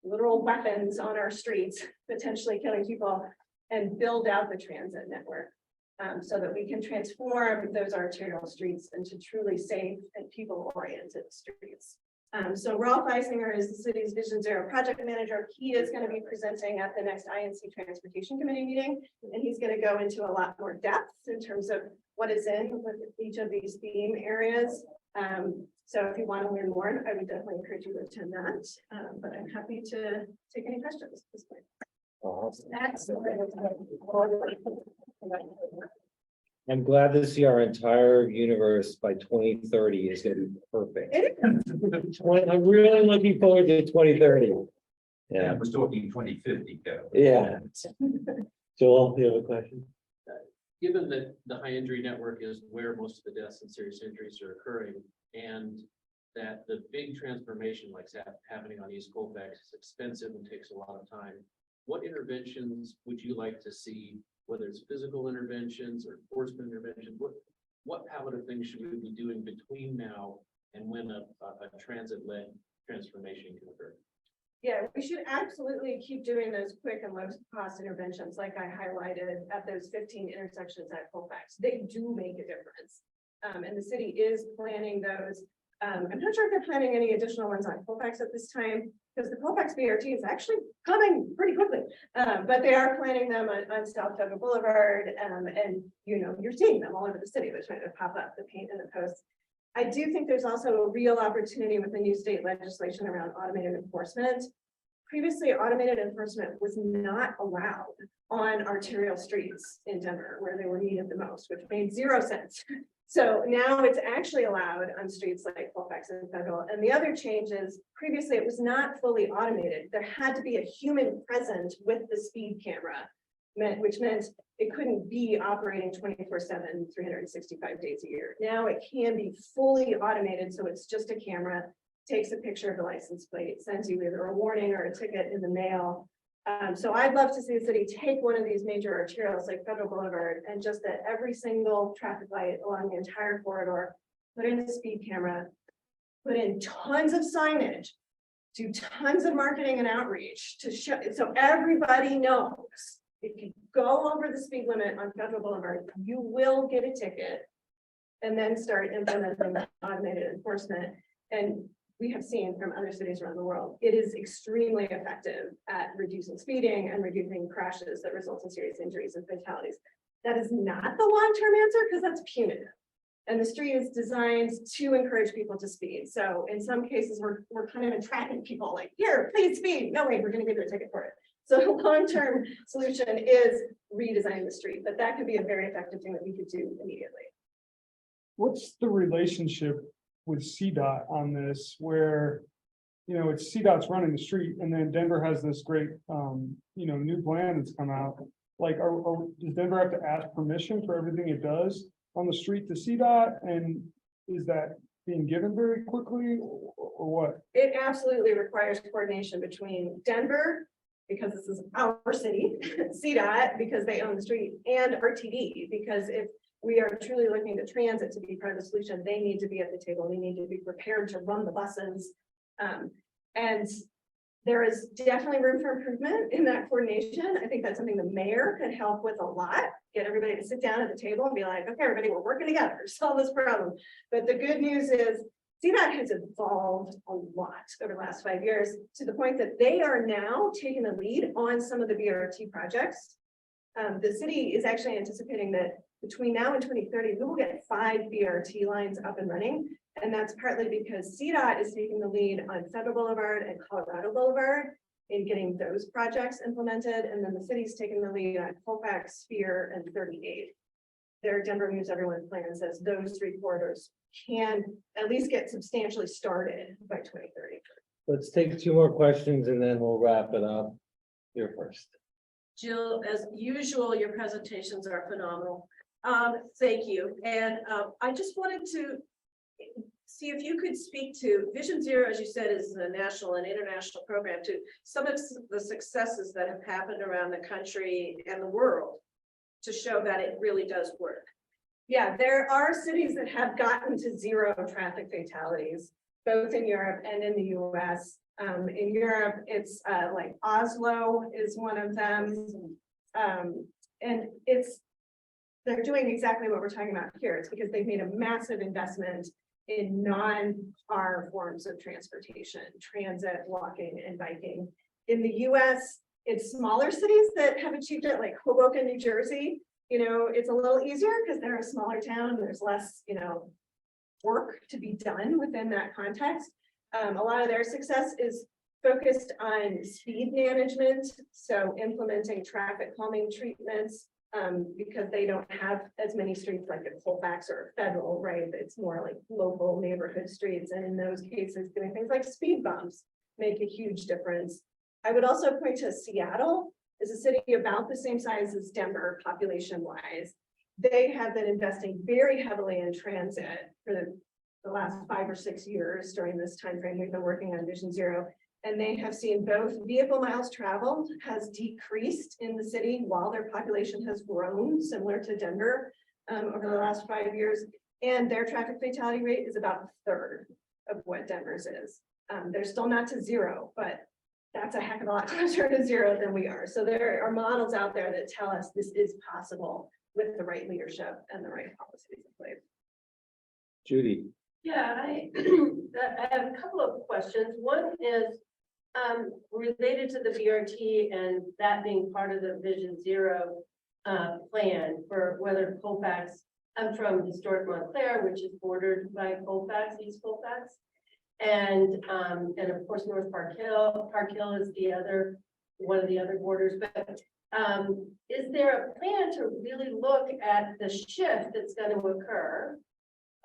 literal weapons on our streets, potentially killing people, and build out the transit network so that we can transform those arterial streets into truly safe and people-oriented streets. So Rolf Eisinger is the city's Vision Zero project manager. He is going to be presenting at the next INC Transportation Committee meeting, and he's going to go into a lot more depth in terms of what is in with each of these theme areas. So if you want to learn more, I would definitely encourage you to attend that. But I'm happy to take any questions at this point. I'm glad to see our entire universe by 2030 is gonna be perfect. I'm really looking forward to 2030. Yeah, I was talking 2050, yeah. Joel, you have a question? Given that the high injury network is where most of the deaths and serious injuries are occurring, and that the big transformation like happening on East Colfax is expensive and takes a lot of time, what interventions would you like to see, whether it's physical interventions or enforcement interventions? What palette of things should we be doing between now and when a transit-led transformation can occur? Yeah, we should absolutely keep doing those quick and low cost interventions like I highlighted at those 15 intersections at Colfax. They do make a difference. And the city is planning those. I'm not sure if they're planning any additional ones on Colfax at this time, because the Colfax BRT is actually coming pretty quickly. But they are planning them on South Federal Boulevard. And you're seeing them all over the city. They're trying to pop up the paint and the posts. I do think there's also a real opportunity with the new state legislation around automated enforcement. Previously, automated enforcement was not allowed on arterial streets in Denver where they were needed the most, which made zero sense. So now it's actually allowed on streets like Colfax and Federal. And the other change is previously it was not fully automated. There had to be a human present with the speed camera, which meant it couldn't be operating 24/7, 365 days a year. Now it can be fully automated. So it's just a camera, takes a picture of the license plate, sends you either a warning or a ticket in the mail. So I'd love to see the city take one of these major arterials like Federal Boulevard and just at every single traffic light along the entire corridor, put in a speed camera, put in tons of signage, do tons of marketing and outreach to show, so everybody knows if you go over the speed limit on Federal Boulevard, you will get a ticket, and then start implementing automated enforcement. And we have seen from other cities around the world, it is extremely effective at reducing speeding and reducing crashes that result in serious injuries and fatalities. That is not the long-term answer because that's punitive. And the street is designed to encourage people to speed. So in some cases, we're kind of entrapping people like, here, please speed. No way, we're gonna give you a ticket for it. So the long-term solution is redesigning the street, but that could be a very effective thing that we could do immediately. What's the relationship with CDOT on this where, you know, it's CDOT's running the street and then Denver has this great, you know, new plan that's come out. Like, does Denver have to ask permission for everything it does on the street to CDOT? And is that being given very quickly or what? It absolutely requires coordination between Denver, because this is our city, CDOT, because they own the street, and RTD, because if we are truly looking to transit to be part of the solution, they need to be at the table. They need to be prepared to run the buses. And there is definitely room for improvement in that coordination. I think that's something the mayor could help with a lot. Get everybody to sit down at the table and be like, okay, everybody, we're working together to solve this problem. But the good news is CDOT has evolved a lot over the last 5 years to the point that they are now taking the lead on some of the BRT projects. The city is actually anticipating that between now and 2030, we will get 5 BRT lines up and running. And that's partly because CDOT is taking the lead on Federal Boulevard and Colorado Boulevard in getting those projects implemented. And then the city's taking the lead on Colfax, Sphere, and 38. Their Denver News Everyone plan says those 3 corridors can at least get substantially started by 2030. Let's take 2 more questions and then we'll wrap it up. You're first. Jill, as usual, your presentations are phenomenal. Thank you. And I just wanted to see if you could speak to Vision Zero, as you said, is a national and international program, to some of the successes that have happened around the country and the world to show that it really does work. Yeah, there are cities that have gotten to 0 traffic fatalities, both in Europe and in the US. In Europe, it's like Oslo is one of them. And they're doing exactly what we're talking about here. It's because they've made a massive investment in non-car forms of transportation, transit, walking, and biking. In the US, it's smaller cities that have achieved it, like Hoboken, New Jersey. You know, it's a little easier because they're a smaller town. There's less, you know, work to be done within that context. A lot of their success is focused on speed management. So implementing traffic calming treatments, because they don't have as many streets like a Colfax or Federal, right? It's more like local neighborhood streets. And in those cases, doing things like speed bumps make a huge difference. I would also point to Seattle is a city about the same size as Denver population wise. They have been investing very heavily in transit for the last 5 or 6 years during this time frame. We've been working on Vision Zero. And they have seen both vehicle miles traveled has decreased in the city while their population has grown, similar to Denver, over the last 5 years. And their traffic fatality rate is about a third of what Denver's is. They're still not to 0, but that's a heck of a lot closer to 0 than we are. So there are models out there that tell us this is possible with the right leadership and the right policies in place. Judy. Yeah, I have a couple of questions. One is related to the BRT and that being part of the Vision Zero plan for whether Colfax. I'm from historic Montclair, which is bordered by Colfax, East Colfax, and of course North Park Hill. Park Hill is the other one of the other borders. But is there a plan to really look at the shift that's going to occur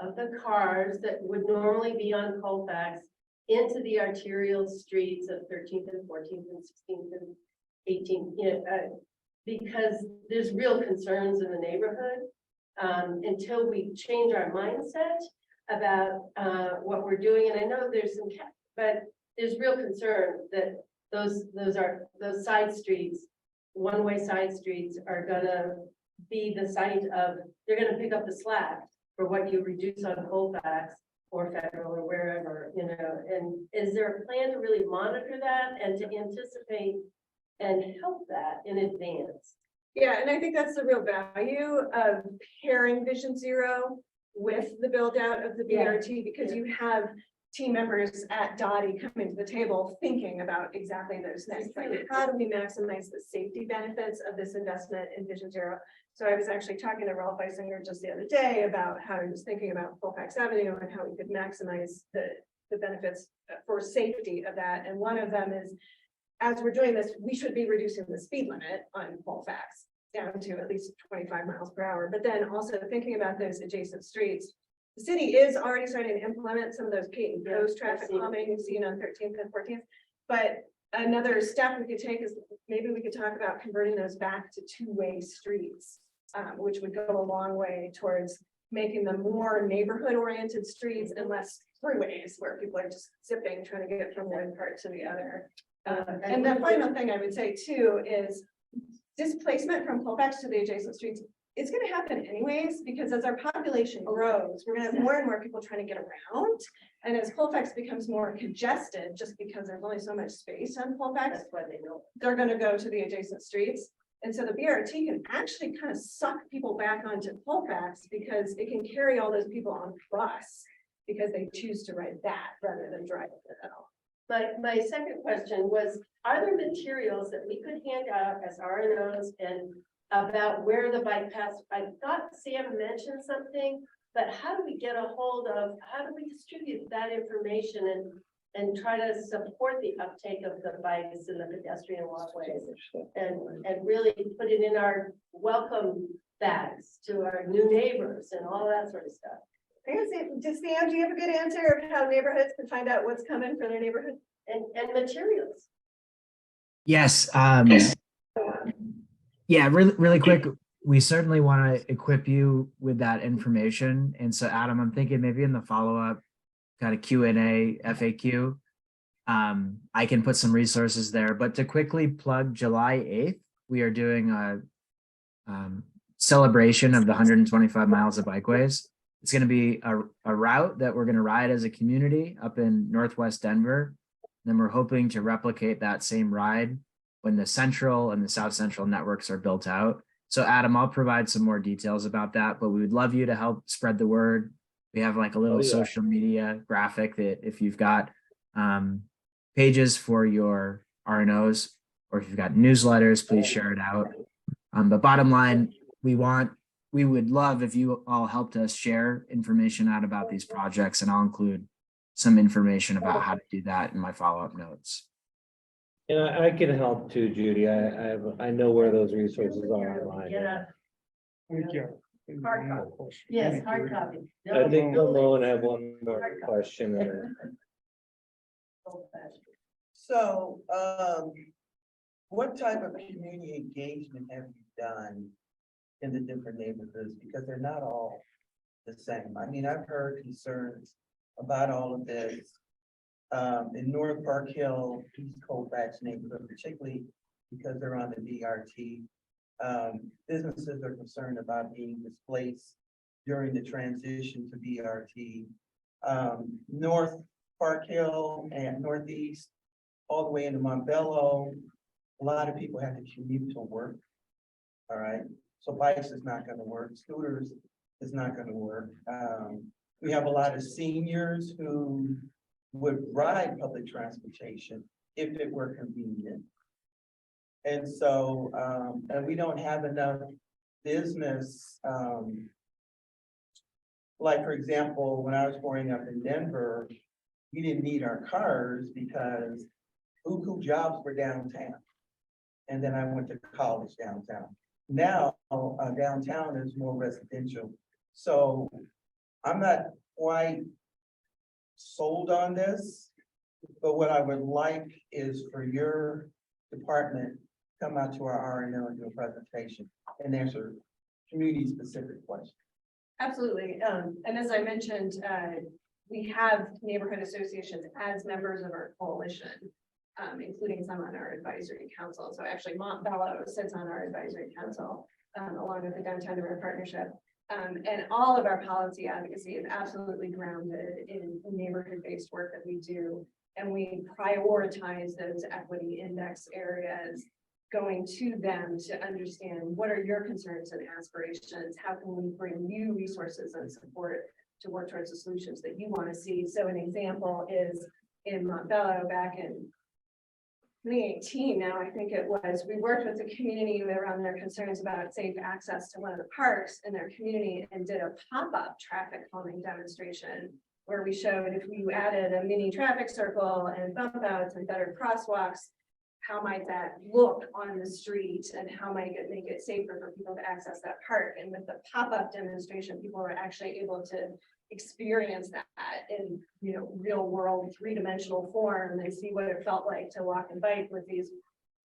of the cars that would normally be on Colfax into the arterial streets of 13th and 14th and 16th and 18th, you know, because there's real concerns in the neighborhood until we change our mindset about what we're doing. And I know there's some, but there's real concern that those side streets, one-way side streets, are gonna be the site of, they're gonna pick up the slack for what you reduce on Colfax or Federal or wherever, you know. And is there a plan to really monitor that and to anticipate and help that in advance? Yeah, and I think that's the real value of pairing Vision Zero with the build out of the BRT, because you have team members at Dottie coming to the table, thinking about exactly those things. Like, how do we maximize the safety benefits of this investment in Vision Zero? So I was actually talking to Ralph Eisinger just the other day about how he was thinking about Colfax Avenue and how we could maximize the benefits for safety of that. And one of them is, as we're doing this, we should be reducing the speed limit on Colfax down to at least 25 miles per hour. But then also thinking about those adjacent streets. The city is already starting to implement some of those traffic calming seen on 13th and 14th. But another step we could take is maybe we could talk about converting those back to two-way streets, which would go a long way towards making them more neighborhood-oriented streets and less throughways where people are just zipping, trying to get from one part to the other. And the final thing I would say too is displacement from Colfax to the adjacent streets. It's going to happen anyways, because as our population grows, we're going to have more and more people trying to get around. And as Colfax becomes more congested, just because there's only so much space on Colfax, they're going to go to the adjacent streets. And so the BRT can actually kind of suck people back onto Colfax because it can carry all those people on the bus because they choose to ride that rather than drive it at all. My second question was, are there materials that we could hand out as RNOs and about where the bike paths? I thought Sam mentioned something, but how do we get a hold of, how do we distribute that information and try to support the uptake of the bikes and the pedestrian walkways and really put it in our welcome bags to our new neighbors and all that sort of stuff? Sam, do you have a good answer of how neighborhoods can find out what's coming for their neighborhood? And materials. Yes. Yeah, really quick. We certainly want to equip you with that information. And so, Adam, I'm thinking maybe in the follow-up kind of Q&A FAQ, I can put some resources there. But to quickly plug July 8th, we are doing a celebration of the 125 miles of bikeways. It's going to be a route that we're going to ride as a community up in Northwest Denver. Then we're hoping to replicate that same ride when the central and the south central networks are built out. So Adam, I'll provide some more details about that, but we would love you to help spread the word. We have like a little social media graphic that if you've got pages for your RNOs, or if you've got newsletters, please share it out. But bottom line, we would love if you all helped us share information out about these projects, and I'll include some information about how to do that in my follow-up notes. And I can help too, Judy. I know where those resources are online. Yeah. Thank you. Hard copy. Yes, hard copy. I think Ramon have one more question. So, what type of community engagement have you done in the different neighborhoods? Because they're not all the same. I mean, I've heard concerns about all of this. In North Park Hill, East Colfax neighborhood, particularly because they're on the BRT. Businesses are concerned about being displaced during the transition to BRT. North Park Hill and Northeast, all the way into Montbello, a lot of people have to commute to work. All right, so bikes is not going to work, scooters is not going to work. We have a lot of seniors who would ride public transportation if it were convenient. And so, and we don't have enough business. Like, for example, when I was growing up in Denver, we didn't need our cars because buku jobs were downtown. And then I went to college downtown. Now, downtown is more residential. So I'm not quite sold on this, but what I would like is for your department to come out to our RNO and do a presentation and answer community specific questions. Absolutely. And as I mentioned, we have neighborhood associations as members of our coalition, including some on our advisory council. So actually Montbello sits on our advisory council, along with the Downtown Denver Partnership. And all of our policy advocacy is absolutely grounded in neighborhood-based work that we do. And we prioritize those equity index areas, going to them to understand what are your concerns and aspirations? How can we bring you resources and support to work towards the solutions that you want to see. So an example is in Montbello back in 2018 now, I think it was, we worked with the community around their concerns about safe access to one of the parks in their community and did a pop-up traffic calming demonstration where we showed if we added a mini traffic circle and bump outs and better crosswalks, how might that look on the street and how might it make it safer for people to access that park? And with the pop-up demonstration, people were actually able to experience that in, you know, real world, three-dimensional form and see what it felt like to walk and bike with these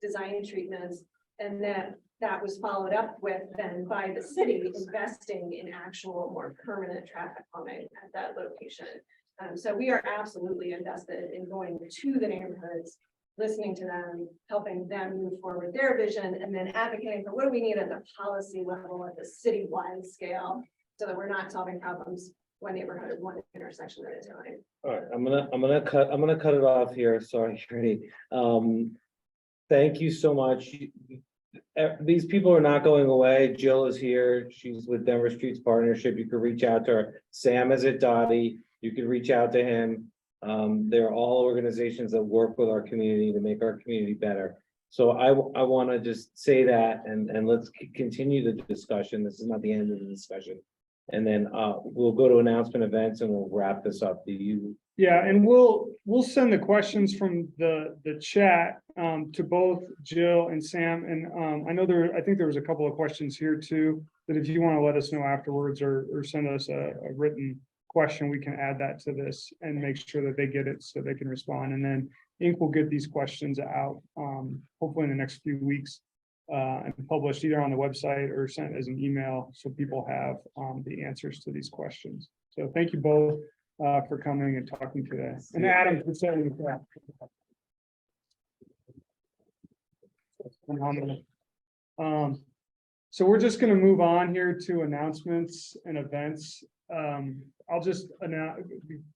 design treatments. And then that was followed up with then by the city investing in actual more permanent traffic calming at that location. So we are absolutely invested in going to the neighborhoods, listening to them, helping them move forward their vision, and then advocating for what do we need at the policy level at the citywide scale so that we're not solving problems one neighborhood, one intersection at a time. All right, I'm gonna cut it off here. Sorry, Shirley. Thank you so much. These people are not going away. Jill is here. She's with Denver Streets Partnership. You could reach out to her. Sam is at Dottie. You could reach out to him. They're all organizations that work with our community to make our community better. So I want to just say that and let's continue the discussion. This is not the end of the discussion. And then we'll go to announcement events and we'll wrap this up. Do you? Yeah, and we'll send the questions from the chat to both Jill and Sam. And I know I think there was a couple of questions here too, that if you want to let us know afterwards or send us a written question, we can add that to this and make sure that they get it so they can respond. And then Inc. will get these questions out hopefully in the next few weeks and published either on the website or sent as an email so people have the answers to these questions. So thank you both for coming and talking today. And Adam for saying that. Phenomenal. So we're just going to move on here to announcements and events. I'll just announce,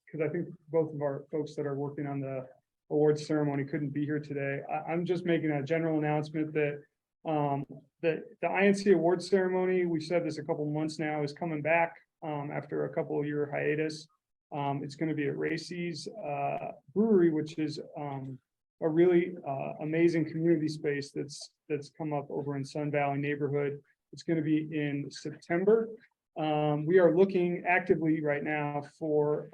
because I think both of our folks that are working on the awards ceremony couldn't be here today. I'm just making a general announcement that the INC awards ceremony, we've said this a couple of months now, is coming back after a couple of year hiatus. It's going to be at Racy's Brewery, which is a really amazing community space that's come up over in Sun Valley neighborhood. It's going to be in September. We are looking actively right now for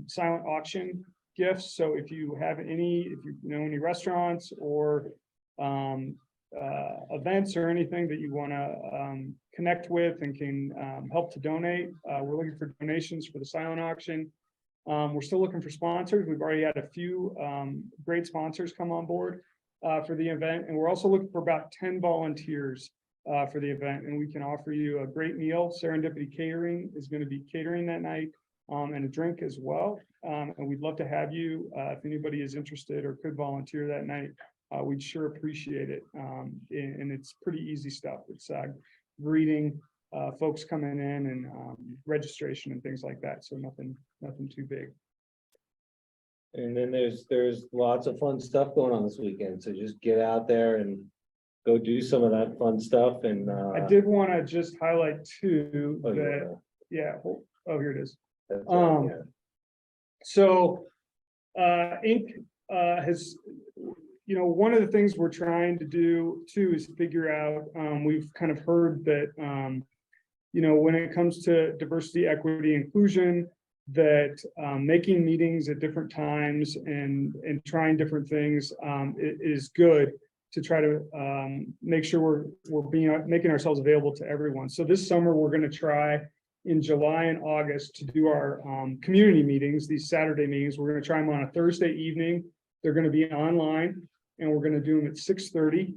silent auction gifts. So if you have if you know any restaurants or events or anything that you want to connect with and can help to donate, we're looking for donations for the silent auction. We're still looking for sponsors. We've already had a few great sponsors come on board for the event. And we're also looking for about 10 volunteers for the event. And we can offer you a great meal. Serendipity Catering is going to be catering that night and a drink as well. And we'd love to have you if anybody is interested or could volunteer that night. We'd sure appreciate it. And it's pretty easy stuff. It's greeting folks coming in and registration and things like that. So nothing too big. And then there's lots of fun stuff going on this weekend. So just get out there and go do some of that fun stuff. And I did want to just highlight too that here it is. So Inc. Has, one of the things we're trying to do too is figure out, we've kind of heard that, when it comes to diversity, equity, inclusion, that making meetings at different times and trying different things is good to try to make sure we're making ourselves available to everyone. So this summer, we're going to try in July and August to do our community meetings, these Saturday meetings. We're going to try them on a Thursday evening. They're going to be online and we're going to do them at 6:30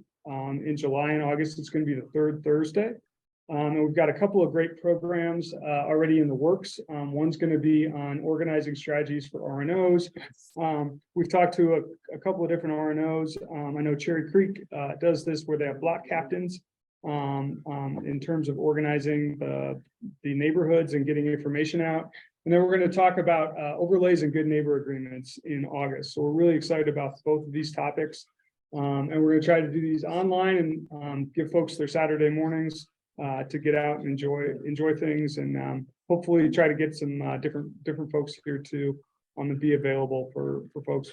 in July and August. It's going to be the third Thursday. And we've got a couple of great programs already in the works. One's going to be on organizing strategies for RNOs. We've talked to a couple of different RNOs. I know Cherry Creek does this where they have block captains in terms of organizing the neighborhoods and getting information out. And then we're going to talk about overlays and good neighbor agreements in August. So we're really excited about both of these topics. And we're going to try to do these online and give folks their Saturday mornings to get out and enjoy things and, hopefully try to get some, different folks here too on the be available for folks,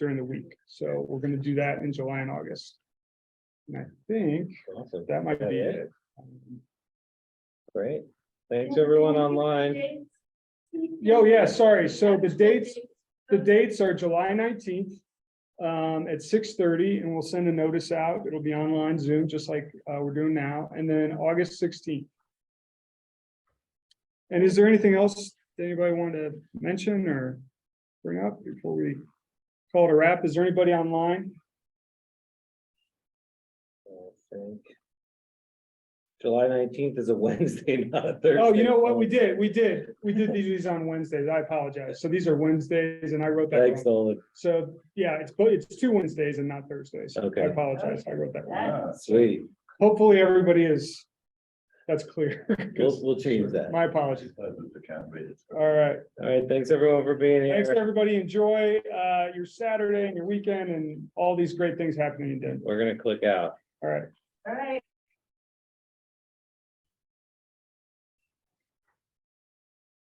during the week. So we're gonna do that in July and August. And I think Awesome. that might be Yeah. it. Great. Thanks, everyone online. Yeah, sorry. So the dates are July 19th at 6:30, and we'll send a notice out. It'll be online Zoom, just like we're doing now, and then August 16th. And is there anything else that anybody want to mention or bring up before we call it a wrap? Is there anybody online? I think July 19th is a Wednesday, not a Thursday. Oh, you know what? We did these on Wednesdays. I apologize. So these are Wednesdays, and I wrote that Thanks, wrong. Nolan. So, yeah, it's 2 Wednesdays and not Thursdays. Okay. I apologize. I wrote that wrong. Sweet. Hopefully, everybody that's clear. We'll change that. My apologies. All right. All right. Thanks, everyone, for being Thanks, here. everybody. Enjoy your Saturday and your weekend and all these great things happening in Denver. We're gonna click out. All right. All right.